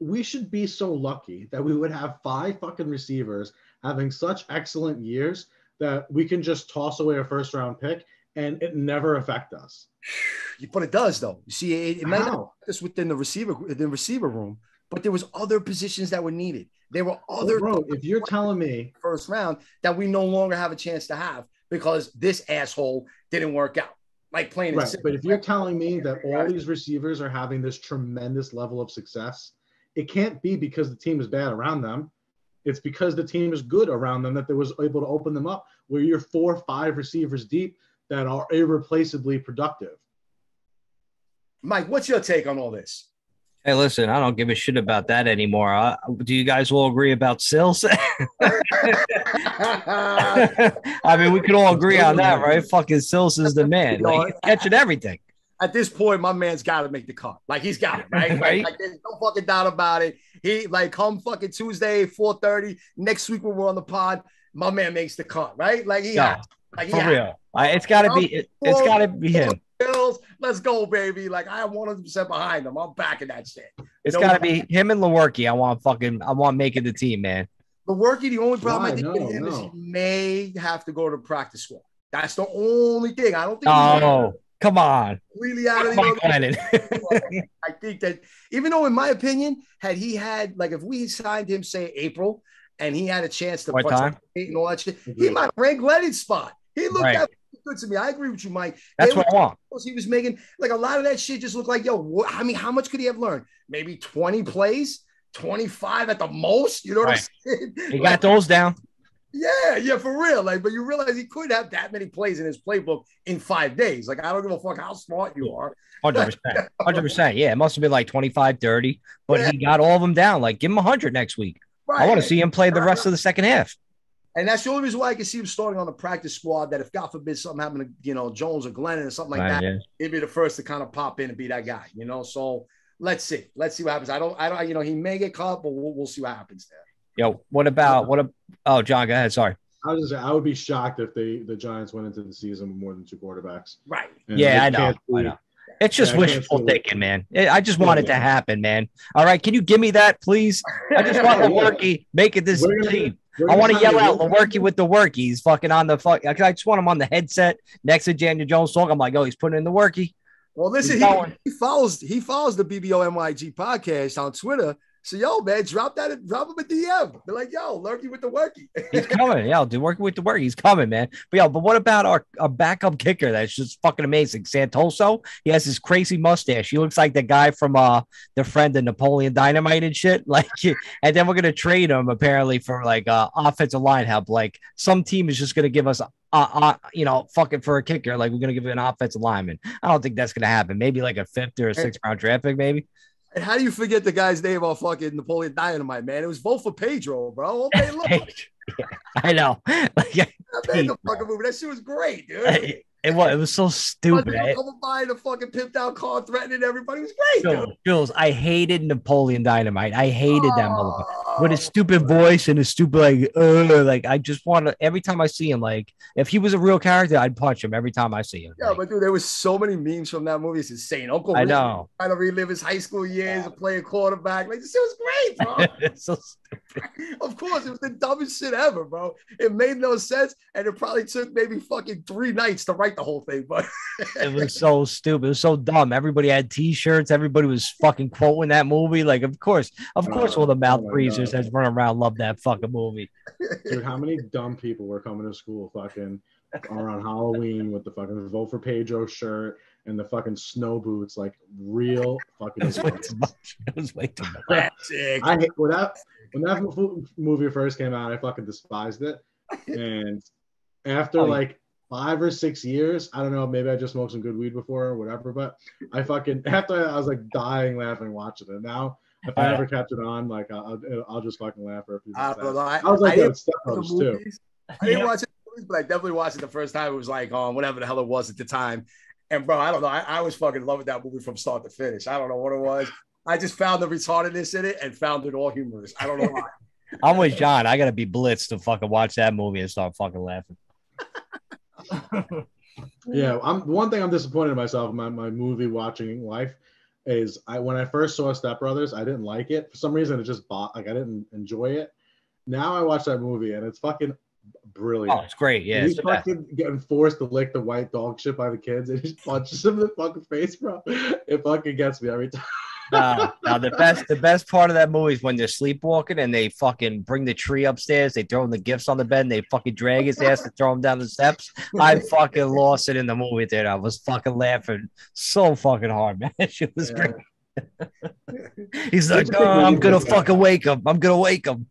We should be so lucky that we would have 5 fucking receivers having such excellent years that we can just toss away a first-round pick and it never affect us. But it does, though. You see, it might not affect us within the receiver room, but there was other positions that were needed. There were other. Bro, if you're telling me first round that we no longer have a chance to have because this asshole didn't work out. Like playing right, but if you're telling me that all these receivers are having this tremendous level of success, it can't be because the team is bad around them. It's because the team is good around them that they was able to open them up where you're 4 or 5 receivers deep that are irreplaceably productive. Mike, what's your take on all this? Hey, listen, I don't give a shit about that anymore. Do you guys all agree about Sills? I mean, we could all agree on that, right? Fucking Sills is the man. Like, he's catching everything. At this point, my man's got to make the cut. Like, he's got it, right? Right? Like, there's no fucking doubt about it. He, like, come fucking Tuesday, 4:30, next week when we're on the pod, my man makes the cut, right? Like, he has. Like, for real. It's got to be it's got to be him. Bills, let's go, baby. Like, I am 100% behind them. I'm backing that shit. It's got to be him and Lewerke. I want making the team, man. Lewerke, the only problem I think with him is he may have to go to practice squad. That's the only thing. I don't think. Oh, come on. Really out of the I think that even though, in my opinion, had he had, like, if we signed him, say, April, and he had a chance to participate and all that shit, he might rank Leonard's spot. He looked that good to me. I agree with you, Mike. That's what I want. He was making, like, a lot of that shit just looked like, yo, I mean, how much could he have learned? Maybe 20 plays, 25 at the most. You know what I'm saying? He got those down. Yeah, for real. Like, but you realize he could have that many plays in his playbook in 5 days. Like, I don't give a fuck how smart you are. 100%. 100%. Yeah, it must have been like 25, 30, but he got all of them down. Like, give him 100 next week. Right. I want to see him play the rest of the second half. And that's the only reason why I can see him starting on the practice squad, that if God forbid something happened to, Jones or Glennon or something like that, he'd be the first to kind of pop in and be that guy, So let's see. Let's see what happens. I don't, he may get caught, but we'll see what happens there. Yo, oh, John, go ahead. Sorry. I was just saying, I would be shocked if the Giants went into the season with more than 2 quarterbacks. Right. And I know. It's just wishful thinking, man. I just want it to happen, man. All right, can you give me that, please? I just want Lewerke making this team. I want to yell out Lewerke with the work. He's fucking on the fuck. I just want him on the headset next to Daniel Jones talking. I'm like, he's putting in the worky. Well, listen, he follows the BBO MYG podcast on Twitter. So, yo, man, drop him a DM. They're like, yo, Lurky with the worky. He's coming. Yeah, dude, working with the work. He's coming, man. But what about our backup kicker? That's just fucking amazing. Santoso. He has this crazy mustache. He looks like the guy from the friend of Napoleon Dynamite and shit. Like, and then we're gonna trade him apparently for like offensive line help. Like some team is just gonna give us fucking for a kicker. Like we're gonna give it an offensive lineman. I don't think that's gonna happen. Maybe like a 5th or a 6th round draft pick, maybe. And how do you forget the guy's name on fucking Napoleon Dynamite, man? It was vote for Pedro, bro. Okay, look. Yeah, I know. Like, the fucking movie. That shit was great, dude. It was so stupid. Coming by the fucking pimped out car, threatening everybody. It was great, dude. Jules, I hated Napoleon Dynamite. I hated that motherfucker with his stupid voice and his stupid like I just want to. Every time I see him, like if he was a real character, I'd punch him every time I see him. Yeah, but dude, there was so many memes from that movie. It's insane. Uncle I know. Trying to relive his high school years of playing quarterback. Like this shit was great, bro. It's so stupid. Of course, it was the dumbest shit ever, bro. It made no sense, and it probably took maybe fucking 3 nights to write the whole thing. But it was so stupid. It was so dumb. Everybody had T-shirts. Everybody was fucking quoting that movie. Like, of course, all the mouth breathers that's running around love that fucking movie. Dude, how many dumb people were coming to school fucking around Halloween with the fucking Vote for Pedro shirt and the fucking snow boots, like real fucking. It was way too much. I hate when that movie first came out. I fucking despised it, and after like 5 or 6 years, I don't know, maybe I just smoked some good weed before or whatever, but I was like dying laughing watching it. Now if I ever catch it on, like I'll just fucking laugh for a few minutes. I was like that Step Brothers too. I didn't watch it, but I definitely watched it the first time. It was like on whatever the hell it was at the time. And bro, I don't know. I was fucking loving that movie from start to finish. I don't know what it was. I just found the retardedness in it and found it all humorous. I don't know why. I'm with John. I gotta be blitzed to fucking watch that movie and start fucking laughing. Yeah, one thing I'm disappointed in myself in my movie watching life is when I first saw Step Brothers, I didn't like it. For some reason, it just I didn't enjoy it. Now I watch that movie and it's fucking brilliant. Oh, it's great. Yeah, he's fucking getting forced to lick the white dog shit by the kids and he punches him in the fucking face, bro. It fucking gets me every time. Now the best part of that movie is when they're sleepwalking and they fucking bring the tree upstairs. They throw him the gifts on the bed and they fucking drag his ass to throw him down the steps. I fucking lost it in the movie theater. I was fucking laughing so fucking hard, man. It was great. He's like, "Oh, I'm gonna fucking wake him. I'm gonna wake him."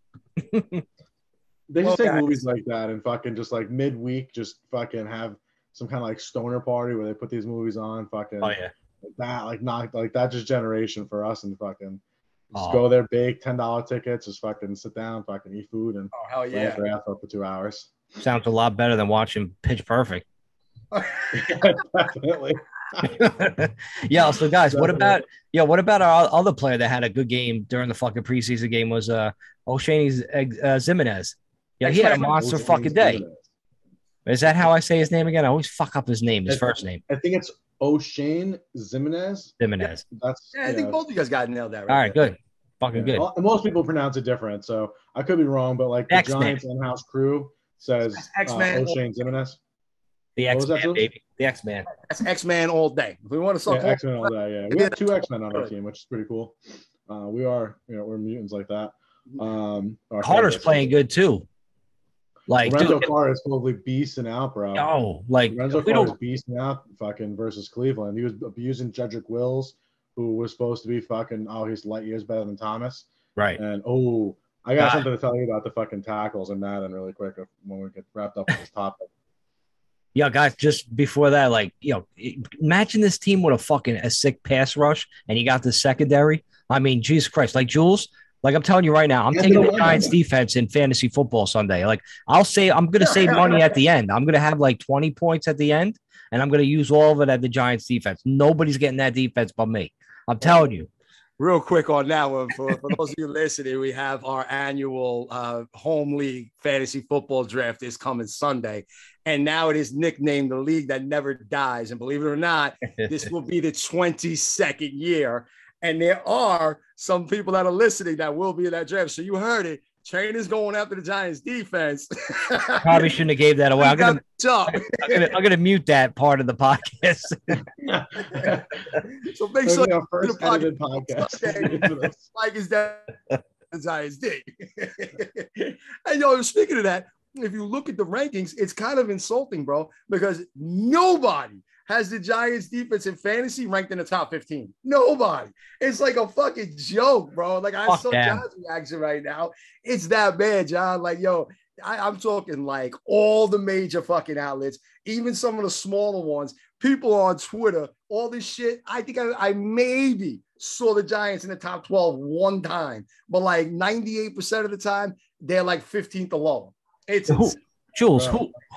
They just take movies like that and fucking just like midweek, just fucking have some kind of like stoner party where they put these movies on. Fucking that just generation for us and fucking just go there big $10 tickets, just fucking sit down, fucking eat food and hell yeah, their ass up for 2 hours. Sounds a lot better than watching Pitch Perfect. Definitely. Yeah. So guys, what about our other player that had a good game during the fucking preseason game was O'Shane Zimenez. Yeah, he had a monster fucking day. Is that how I say his name again? I always fuck up his name, his first name. I think it's O'Shane Zimenez. Zimenez. I think both of you guys got nailed that. All right, good. Fucking good. Most people pronounce it different, so I could be wrong, but like the Giants in-house crew says O'Shane Zimenez. The X-Man, baby. The X-Man. That's X-Man all day. If we want to talk X-Men all day, yeah. We have 2 X-Men on our team, which is pretty cool. We're mutants like that. Carter's playing good too. Like Lorenzo Carter is totally beasting out, bro. Oh, like Lorenzo Carter is beasting out fucking versus Cleveland. He was abusing Jedrick Wills, who was supposed to be fucking he's light years better than Thomas. Right. And I got something to tell you about the fucking tackles and Madden really quick when we get wrapped up with this topic. Yeah, guys, just before that, like, imagine this team with a sick pass rush and you got the secondary. I mean, Jesus Christ, like Jules, like I'm telling you right now, I'm taking the Giants defense in fantasy football Sunday. Like I'm going to save money at the end. I'm going to have like 20 points at the end and I'm going to use all of it at the Giants defense. Nobody's getting that defense but me. I'm telling you. Real quick on that one, for those of you listening, we have our annual home league fantasy football draft this coming Sunday. And now it is nicknamed the League That Never Dies. And believe it or not, this will be the 22nd year. And there are some people that are listening that will be in that draft. So you heard it. Trainers going after the Giants defense. Probably shouldn't have gave that away. I'm gonna mute that part of the podcast. So make sure our first edited podcast. Like is that the Giants did. And speaking of that, if you look at the rankings, it's kind of insulting, bro, because nobody has the Giants defense in fantasy ranked in the top 15. Nobody. It's like a fucking joke, bro. Like I saw John's reaction right now. It's that bad, John. Like, I'm talking like all the major fucking outlets, even some of the smaller ones, people on Twitter, all this shit. I think I maybe saw the Giants in the top 12 one time, but like 98% of the time, they're like 15th or lower. It's Jules,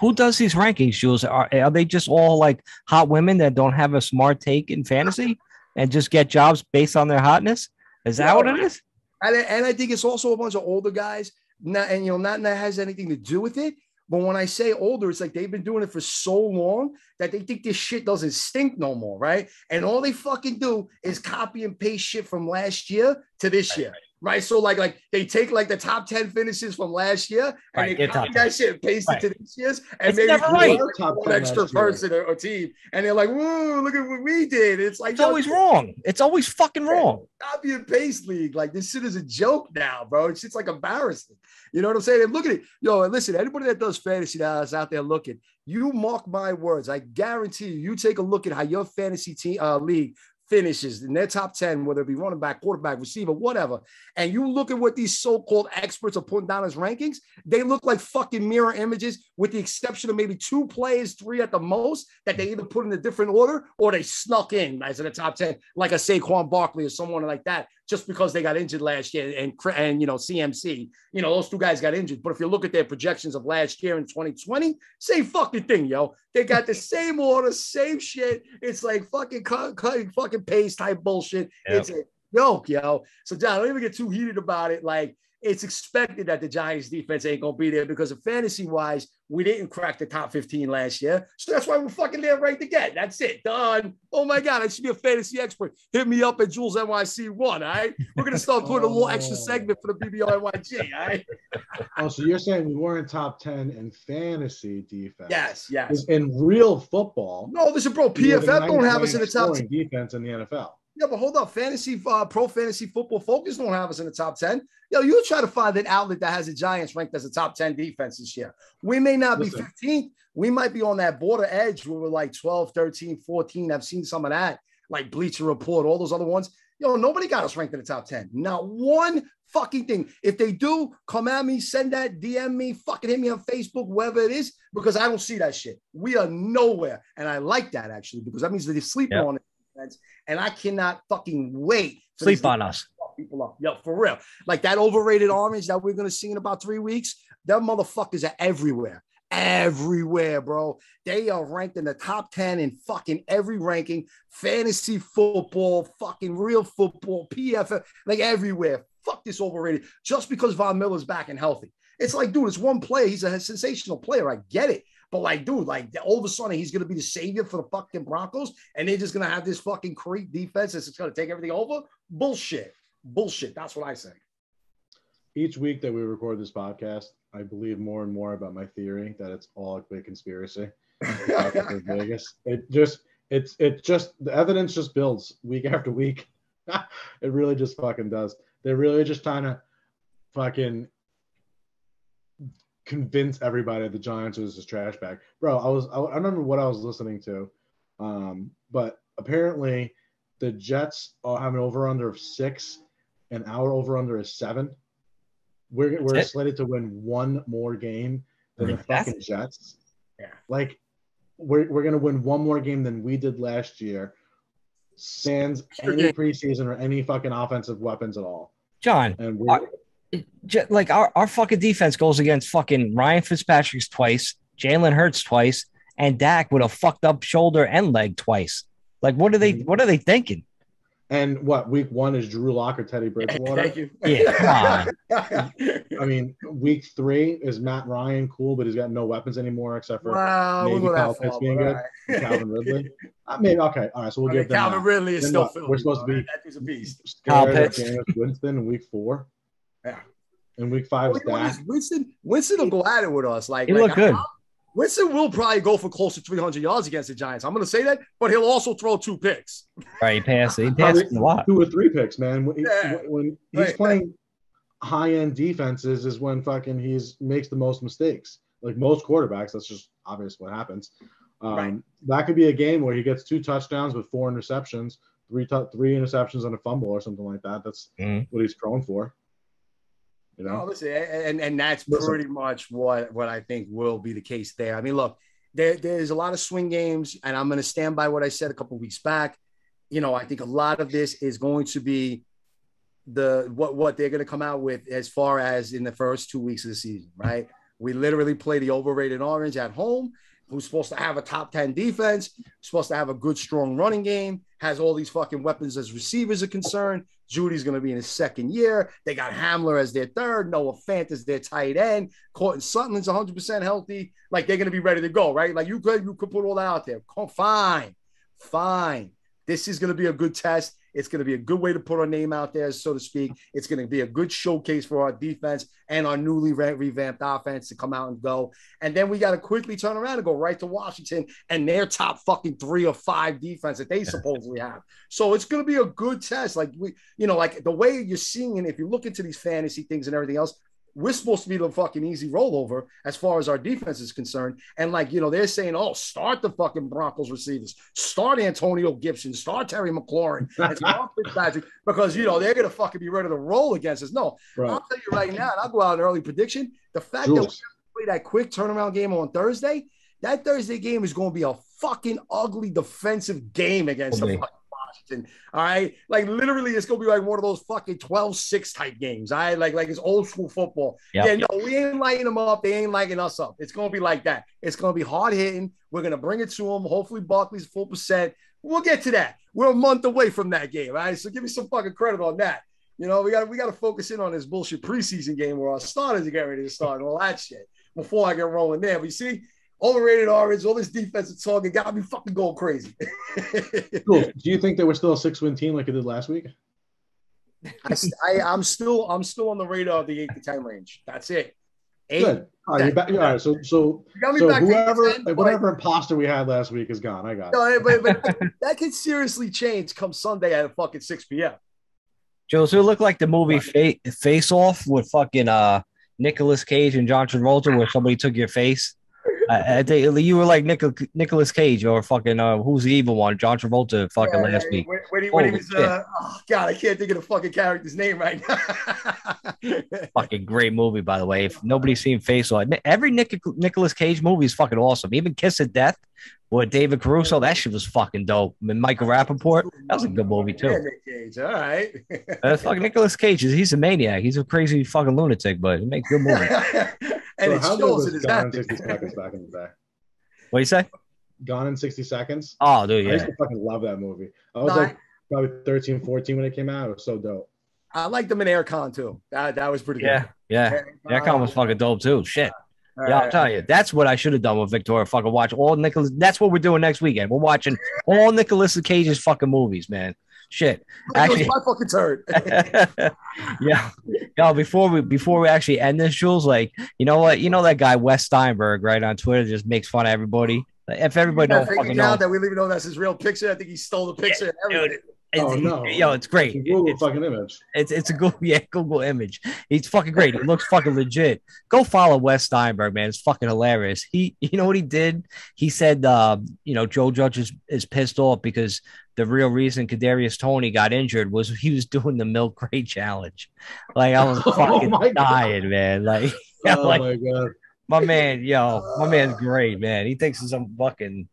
who does these rankings, Jules? Are they just all like hot women that don't have a smart take in fantasy and just get jobs based on their hotness? Is that what it is? And I think it's also a bunch of older guys. Not that has anything to do with it. But when I say older, it's like they've been doing it for so long that they think this shit doesn't stink no more, right? And all they fucking do is copy and paste shit from last year to this year. Right. So like they take like the top 10 finishes from last year and they copy that shit and paste it to this year's and maybe one extra person or team. And they're like, whoa, look at what we did. It's like it's always wrong. It's always fucking wrong. Copy and paste league. Like this shit is a joke now, bro. It's like embarrassing. You know what I'm saying? And look at it. And listen, anybody that does fantasy now is out there looking. You mark my words. I guarantee you take a look at how your fantasy team league finishes in their top 10, whether it be running back, quarterback, receiver, whatever. And you look at what these so-called experts are putting down as rankings, they look like fucking mirror images with the exception of maybe 2 players, 3 at the most, that they either put in a different order or they snuck in as in the top 10, like a Saquon Barkley or someone like that, just because they got injured last year and CMC, those 2 guys got injured. But if you look at their projections of last year in 2020, same fucking thing, They got the same order, same shit. It's like fucking cutting fucking paste type bullshit. Yep. It's a joke, So John, don't even get too heated about it. Like it's expected that the Giants defense ain't going to be there because of fantasy wise, we didn't crack the top 15 last year. So that's why we're fucking there right again. That's it. Done. Oh my God. I should be a fantasy expert. Hit me up at Jules NYC1. All right. We're going to start putting a little extra segment for the BBO NYG. All right. Oh, so you're saying we weren't top 10 in fantasy defense? Yes. In real football. No, listen, bro. PFF don't have us in the top 10 defense in the NFL. Yeah, but hold up. Pro Fantasy Football Focus don't have us in the top 10. You try to find an outlet that has the Giants ranked as a top 10 defense this year. We may not be 15th. We might be on that border edge where we're like 12, 13, 14. I've seen some of that, like Bleacher Report, all those other ones. Nobody got us ranked in the top 10. Not one fucking thing. If they do, come at me, send that, DM me, fucking hit me on Facebook, wherever it is, because I don't see that shit. We are nowhere. And I like that, actually, because that means that they're sleeping on it. And I cannot fucking wait. Sleep on us. People up. For real. Like that overrated orange that we're going to see in about 3 weeks, them motherfuckers are everywhere. Everywhere, bro. They are ranked in the top 10 in fucking every ranking. Fantasy football, fucking real football, PFF, like everywhere. Fuck this overrated. Just because Von Miller's back and healthy. It's like, dude, it's one play. He's a sensational player. I get it. But like, dude, like all of a sudden he's going to be the savior for the fucking Broncos and they're just going to have this fucking creep defense that's just going to take everything over. Bullshit. That's what I say. Each week that we record this podcast, I believe more and more about my theory that it's all a big conspiracy. Vegas. It just the evidence just builds week after week. It really just fucking does. They're really just trying to fucking convince everybody the Giants is a trash bag. Bro, I remember what I was listening to. But apparently the Jets have an over-under of 6 and our over-under is 7. We're slated to win one more game than the fucking Jets. Yeah. Like we're gonna win one more game than we did last year. Sans any preseason or any fucking offensive weapons at all. John, and like our fucking defense goes against fucking Ryan Fitzpatrick's twice, Jalen Hurts twice, and Dak with a fucked up shoulder and leg twice. Like, what are they thinking? And what, week 1 is Drew Lock or Teddy Bridgewater? Thank you. Yeah, come on. I mean, week 3 is Matt Ryan cool, but he's got no weapons anymore except for maybe Kyle Pitts being good. Right. Calvin Ridley. Maybe okay. All right, so we'll give them Calvin Ridley is still Philly. We're supposed to be that is a beast. Kyle Pitts, Winston in week 4. Yeah. And week 5 is Dak. Winston will go at it with us. He looked good. Winston will probably go for close to 300 yards against the Giants. I'm going to say that, but he'll also throw 2 picks. Right, he passed a lot. 2 or 3 picks, man. When he's playing high-end defenses is when fucking makes the most mistakes. Like most quarterbacks, that's just obvious what happens. That could be a game where he gets 2 touchdowns with 4 interceptions, 3 interceptions and a fumble or something like that. That's what he's prone for. You know, listen, and that's pretty much what I think will be the case there. I mean, look, there's a lot of swing games, and I'm going to stand by what I said a couple of weeks back. You know, I think a lot of this is going to be what they're going to come out with as far as in the first 2 weeks of the season, right? We literally play the overrated Orange at home, who's supposed to have a top 10 defense, supposed to have a good, strong running game, has all these fucking weapons as receivers are concerned. Judy's going to be in his 2nd year. They got Hamler as their 3rd. Noah Fant is their tight end. Carton Sutton's 100% healthy. Like, they're going to be ready to go, right? Like, you could put all that out there. Fine. This is going to be a good test. It's going to be a good way to put our name out there, so to speak. It's going to be a good showcase for our defense and our newly revamped offense to come out and go. And then we got to quickly turn around and go right to Washington and their top fucking 3 or 5 defense that they supposedly have. So it's going to be a good test. Like, like the way you're seeing it, if you look into these fantasy things and everything else, we're supposed to be the fucking easy rollover as far as our defense is concerned. And they're saying, oh, start the fucking Broncos receivers, start Antonio Gibson, start Terry McLaurin, and start Fitzpatrick, because, they're going to fucking be ready to roll against us. No, right. I'll tell you right now, and I'll go out an early prediction. The fact that we play that quick turnaround game on Thursday, that Thursday game is going to be a fucking ugly defensive game against the fucking Washington. All right. Like, literally, it's going to be like one of those fucking 12-6 type games. All right. Like it's old school football. Yep. Yeah, no, we ain't lighting them up. They ain't lighting us up. It's going to be like that. It's going to be hard hitting. We're going to bring it to them. Hopefully, Barkley's full percent. We'll get to that. We're a month away from that game. All right. So give me some fucking credit on that. We got to focus in on this bullshit preseason game where our starters are getting ready to start and all that shit before I get rolling there. But you see, overrated Orange, all this defensive talking got me fucking going crazy. Cool. Do you think they were still a 6-win team like it did last week? I'm still on the radar of the 8 to 10 range. That's it. 8. Good. All right, all right. So whatever imposter we had last week is gone. I got it. No, but that could seriously change come Sunday at fucking 6 p.m. Jules, it looked like the movie Face Off with fucking Nicolas Cage and John Travolta, where somebody took your face. I think you were like Nicolas Cage or fucking who's the evil one? John Travolta fucking last week. When he was oh God, I can't think of the fucking character's name right now. Fucking great movie, by the way. If nobody's seen Face Off, every Nicolas Cage movie is fucking awesome. Even Kiss of Death with David Caruso, that shit was fucking dope. And Michael Rappaport, that was a good movie too. Yeah, Nick Cage, all right. Fucking Nicolas Cage, he's a maniac. He's a crazy fucking lunatic, but he makes good movies. And it shows it is Gone in 60 Seconds back in the day. What do you say? Gone in 60 Seconds. Oh, dude, yeah. I used to fucking love that movie. I was probably 13, 14 when it came out. It was so dope. I liked them in Aircon too. That was pretty good. Yeah. Aircon was fucking dope too. Shit. I'll tell you. That's what I should have done with Victoria. Fucking watch all Nicolas. That's what we're doing next weekend. We're watching all Nicolas Cage's fucking movies, man. Shit. Actually, my fucking turn. Yeah. Yo, before we actually end this, Jules, like, you know what? You know that guy Wes Steinberg, right, on Twitter, just makes fun of everybody. If everybody don't fucking know that we don't even know that's his real picture. I think he stole the picture and everything. No. Yo, it's great. Google fucking image. It's a Google image. He's fucking great. He looks fucking legit. Go follow Wes Steinberg, man. It's fucking hilarious. You know what he did? He said, Joe Judge is pissed off because the real reason Kadarius Toney got injured was he was doing the milk crate challenge. Like, I was fucking dying, man. Like, my God. My man's great, man. He thinks it's some fucking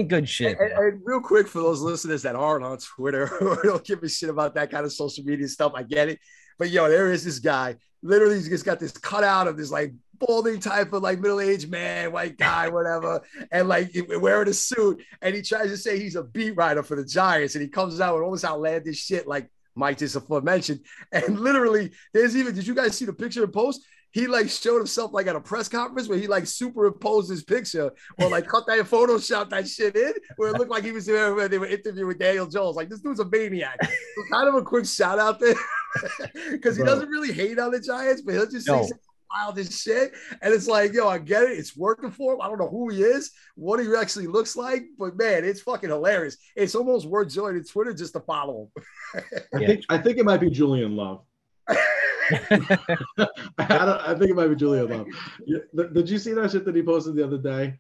good shit. And real quick, for those listeners that aren't on Twitter or don't give a shit about that kind of social media stuff, I get it. But there is this guy. Literally, he's just got this cutout of this like balding type of like middle-aged man, white guy, whatever, and like wearing a suit. And he tries to say he's a beat writer for the Giants, and he comes out with all this outlandish shit like Mike just aforementioned. And literally, did you guys see the picture and post? he like showed himself like at a press conference where he like superimposed his picture or like cut that Photoshop that shit in where it looked like he was there when they were interviewing Daniel Jones. Like, this dude's a maniac. So kind of a quick shout out there because he doesn't really hate on the Giants, but he'll just say wild as shit. And it's like, yo, I get it. It's working for him. I don't know who he is, what he actually looks like, but man, it's fucking hilarious. It's almost worth joining Twitter just to follow him. I think it might be Julian Love. I think it might be Julian Love. Did you see that shit that he posted the other day?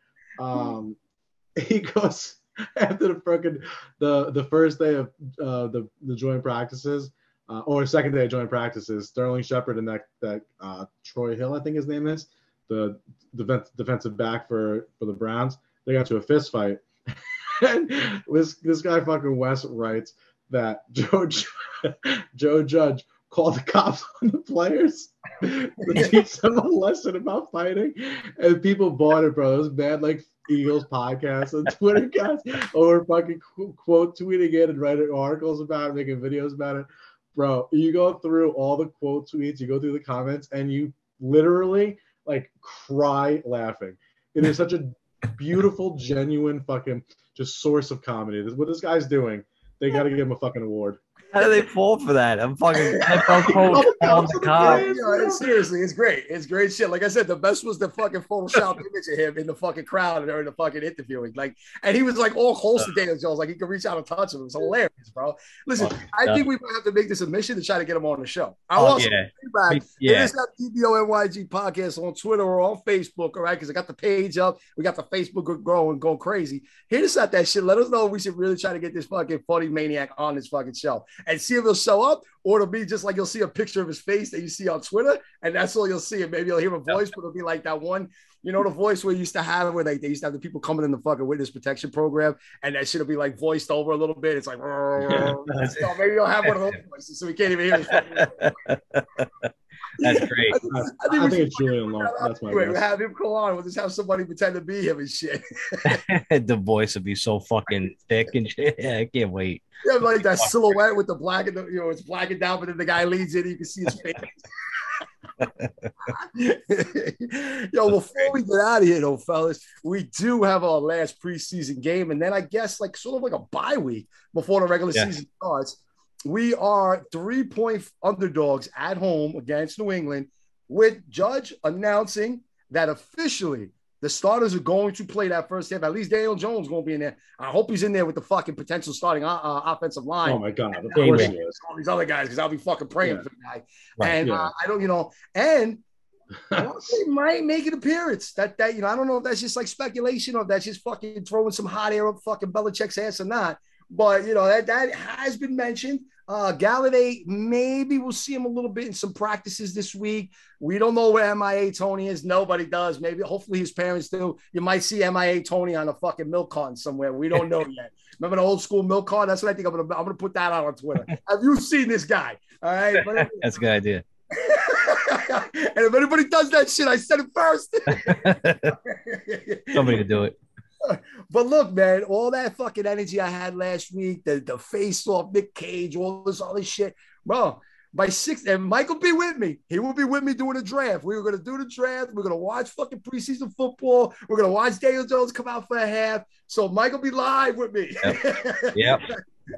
He goes after the first day of the joint practices, or second day of joint practices. Sterling Shepard and that Troy Hill, I think his name is, the defensive back for the Browns. They got to a fist fight, and this guy fucking Wes writes that Joe Judge called the cops on the players to teach them a lesson about fighting, and people bought it, bro. It was bad, like Eagles podcasts and Twitter cats, or fucking quote tweeting it and writing articles about it, making videos about it, bro. You go through all the quote tweets, you go through the comments, and you literally like cry laughing. It is such a beautiful, genuine fucking just source of comedy. What this guy's doing, they got to give him a fucking award. How do they fall for that? I'm fucking coach on the car. Seriously, it's great. It's great shit. Like I said, the best was the fucking Photoshop image of him in the fucking crowd during the fucking interviewing. Like, and he was like all close to Daniel Jones. Like, he could reach out and touch him. It was hilarious, bro. Listen, I think we might have to make this a mission to try to get him on the show. I'll also feedback. It is that DBONYG podcast on Twitter or on Facebook, all right? Because I got the page up. We got the Facebook growing, going crazy. Hit us at that shit. Let us know if we should really try to get this fucking funny maniac on this fucking show. And see if he'll show up, or it'll be just like you'll see a picture of his face that you see on Twitter, and that's all you'll see. And maybe you'll hear a voice, but it'll be like that one, you know, the voice we used to have where they used to have the people coming in the fucking witness protection program, and that shit will be like voiced over a little bit. It's like, so maybe you'll have one of those voices so we can't even hear his fucking That's great. I think it's Julian Love. That's my guess. We'll have him call on. We'll just have somebody pretend to be him and shit. The voice would be so fucking thick and shit. Yeah, I can't wait. Yeah, like that silhouette with the black and it's blackened down, but then the guy leans in, you can see his face. Yo, before we get out of here, though, fellas, we do have our last preseason game, and then I guess like sort of like a bye week before the regular season starts. We are 3-point underdogs at home against New England, with Judge announcing that officially the starters are going to play that first half. At least Daniel Jones is going to be in there. I hope he's in there with the fucking potential starting offensive line. Oh, my God. Of course he is. All these other guys, because I'll be fucking praying for the guy. Right, and I don't, and they might make an appearance. That I don't know if that's just like speculation or if that's just fucking throwing some hot air up fucking Belichick's ass or not. But, that has been mentioned. Galladay, maybe we'll see him a little bit in some practices this week. We don't know where MIA Toney is. Nobody does. Maybe, hopefully his parents do. You might see MIA Toney on a fucking milk carton somewhere. We don't know yet. Remember the old school milk carton? That's what I think I'm gonna put that out on Twitter. Have you seen this guy? All right. That's a good idea. And if anybody does that shit, I said it first. Somebody could do it. But look, man, all that fucking energy I had last week, the face off Nick Cage, all this shit, bro. By 6, and Mike will be with me. He will be with me doing the draft. We were going to do the draft. We're going to watch fucking preseason football. We're going to watch Daniel Jones come out for a half. So Mike will be live with me. Yep.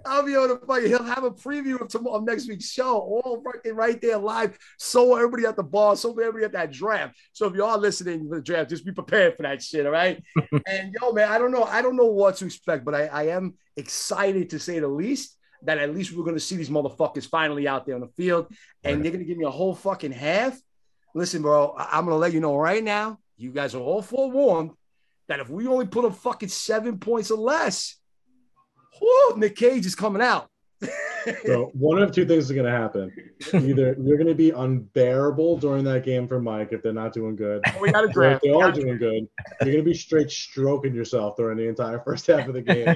I'll be able to fucking, he'll have a preview of next week's show, all right there live. So everybody at the bar, so everybody at that draft. So if you are listening to the draft, just be prepared for that shit, all right? And yo, man, I don't know what to expect, but I am excited to say the least. That at least we're going to see these motherfuckers finally out there on the field, and they're going to give me a whole fucking half. Listen, bro, I'm going to let you know right now, you guys are all forewarned that if we only put up fucking 7 points or less, whoo, Nick Cage is coming out. So one of two things is going to happen. Either you're going to be unbearable during that game for Mike if they're not doing good. We got a draft. If they are doing good, you're going to be straight stroking yourself during the entire first half of the game.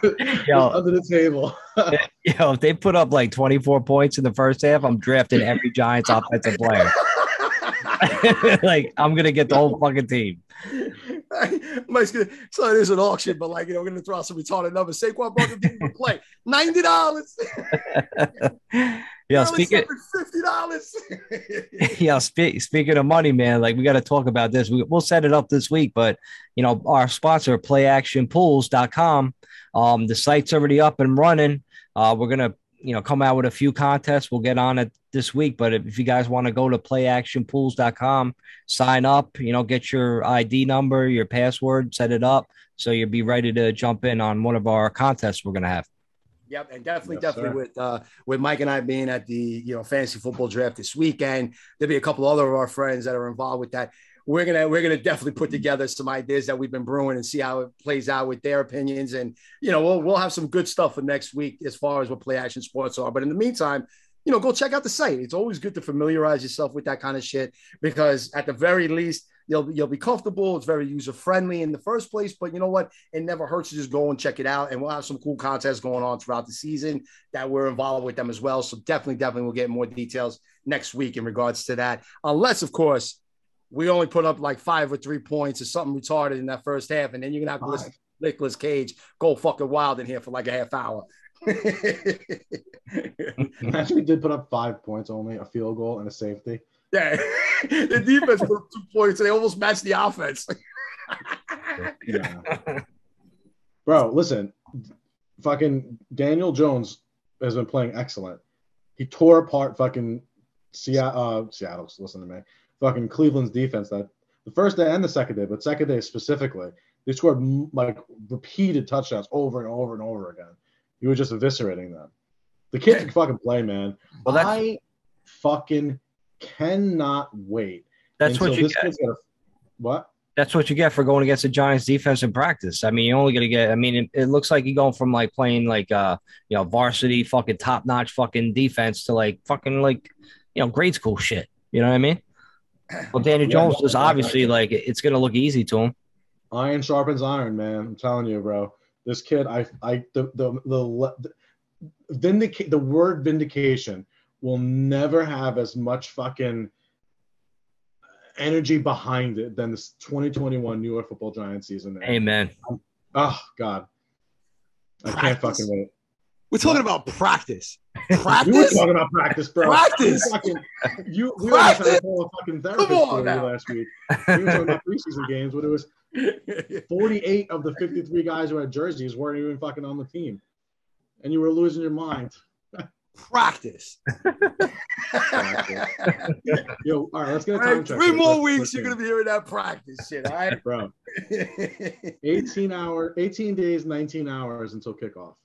Under the table. If they put up like 24 points in the first half, I'm drafting every Giants offensive player. Like, I'm gonna get the whole fucking team. Mike's gonna, so it is an auction, but like, we're gonna throw out some retarded numbers. Saquon brought the team to play $90. Yeah, speaking $50. yeah, speaking of money, man, like we got to talk about this. We'll set it up this week, but our sponsor, playactionpools.com, the site's already up and running. We're gonna come out with a few contests. We'll get on it this week, but if you guys want to go to playactionpools.com, sign up, get your ID number, your password, set it up so you'll be ready to jump in on one of our contests we're gonna have. Yep, and definitely with Mike and I being at the fantasy football draft this weekend, there'll be a couple other of our friends that are involved with that. We're gonna definitely put together some ideas that we've been brewing and see how it plays out with their opinions, and we'll have some good stuff for next week as far as what Play Action Sports are. But in the meantime, go check out the site. It's always good to familiarize yourself with that kind of shit because at the very least, you'll be comfortable. It's very user friendly in the first place, but you know what? It never hurts to just go and check it out. And we'll have some cool contests going on throughout the season that we're involved with them as well. So definitely we'll get more details next week in regards to that. Unless, of course, we only put up like 5 or 3 points or something retarded in that first half, and then you're gonna have to listen to Nicolas Cage go fucking wild in here for like a half hour. Imagine we did put up 5 points only, a field goal and a safety. Yeah, the defense put up 2 points. They almost matched the offense. Yeah. Bro, listen, fucking Daniel Jones has been playing excellent. He tore apart fucking Seattle's, listen to me, fucking Cleveland's defense that the first day and the second day, but second day specifically, they scored like repeated touchdowns over and over and over again. He was just eviscerating them. The kid can fucking play, man. Well, I fucking cannot wait. That's what you get. What? That's what you get for going against the Giants defense in practice. I mean, you're only going to get, it looks like you're going from like playing like, varsity fucking top notch fucking defense to like fucking like, grade school shit. You know what I mean? Well, Daniel Jones is obviously like, it's going to look easy to him. Iron sharpens iron, man. I'm telling you, bro. This kid, the word vindication will never have as much fucking energy behind it than this 2021 New York Football Giants season. Man. Amen. Oh God, I can't fucking wait. We're talking about practice. Practice. You were talking about practice, bro. Practice. We almost had a whole fucking therapist for you last week. We were talking about preseason games when it was 48 of the 53 guys who had jerseys weren't even fucking on the team, and you were losing your mind. Practice. Yo, all right, let's get a time check. 3 more weeks, you're gonna be hearing that practice shit, all right, bro. 18 days, 19 hours until kickoff.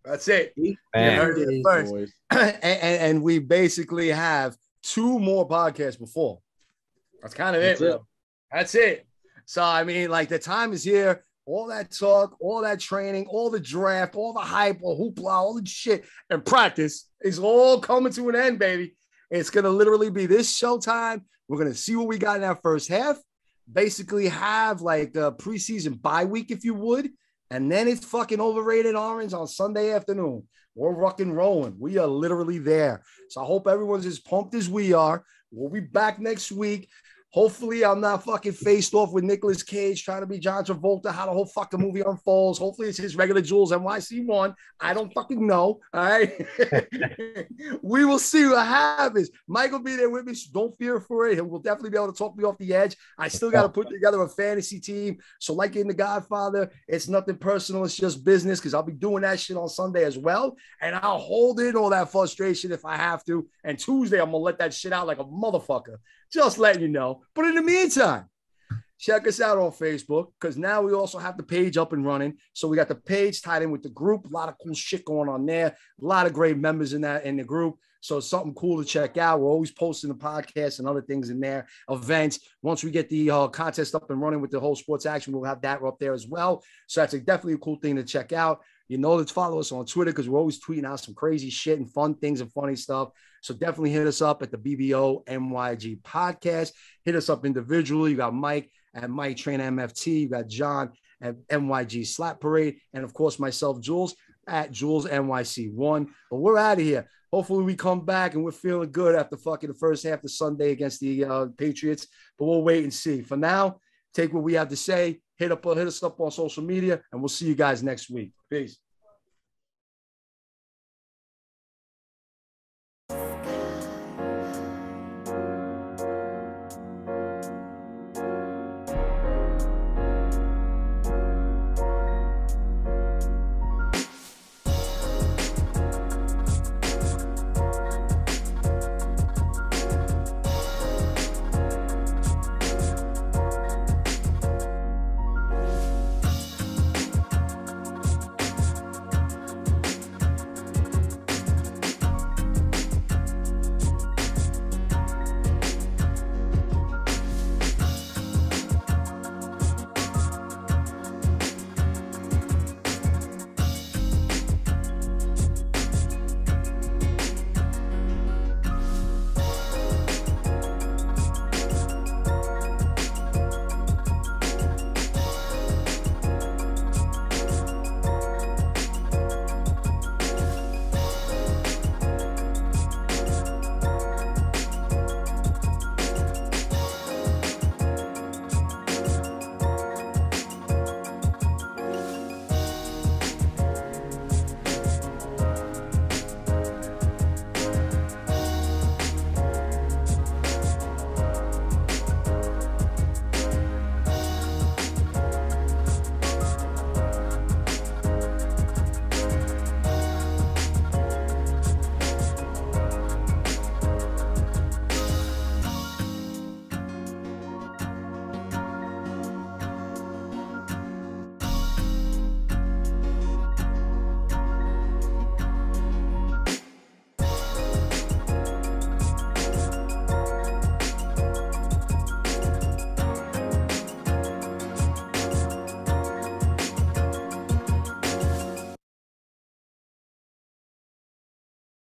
That's it. 18 days, boys. And we basically have 2 more podcasts before. That's kind of it, bro. That's it. So I mean, like the time is here. All that talk, all that training, all the draft, all the hype, all hoopla, all the shit, and practice is all coming to an end, baby. It's going to literally be this showtime. We're going to see what we got in that first half, basically have like a preseason bye week, if you would, and then it's fucking overrated orange on Sunday afternoon. We're rocking rolling. We are literally there. So I hope everyone's as pumped as we are. We'll be back next week. Hopefully, I'm not fucking faced off with Nicolas Cage trying to be John Travolta, how the whole fucking movie unfolds. Hopefully, it's his regular Jules NYC1. I don't fucking know. All right. We will see what happens. Mike will be there with me. So don't fear for it. He'll definitely be able to talk me off the edge. I still got to put together a fantasy team. So, like in The Godfather, it's nothing personal. It's just business because I'll be doing that shit on Sunday as well. And I'll hold in all that frustration if I have to. And Tuesday, I'm going to let that shit out like a motherfucker. Just letting you know. But in the meantime, check us out on Facebook because now we also have the page up and running. So we got the page tied in with the group. A lot of cool shit going on there. A lot of great members in the group. So it's something cool to check out. We're always posting the podcast and other things in there, events. Once we get the contest up and running with the whole sports action, we'll have that up there as well. So that's definitely a cool thing to check out. You know, let's follow us on Twitter because we're always tweeting out some crazy shit and fun things and funny stuff. So definitely hit us up at the BBO NYG podcast. Hit us up individually. You got Mike at Mike Train MFT. You got John at NYG Slap Parade. And of course, myself, Jules, at Jules NYC1. But we're out of here. Hopefully we come back and we're feeling good after fucking the first half of Sunday against the Patriots. But we'll wait and see. For now, take what we have to say. Hit us up on social media, and we'll see you guys next week. Peace.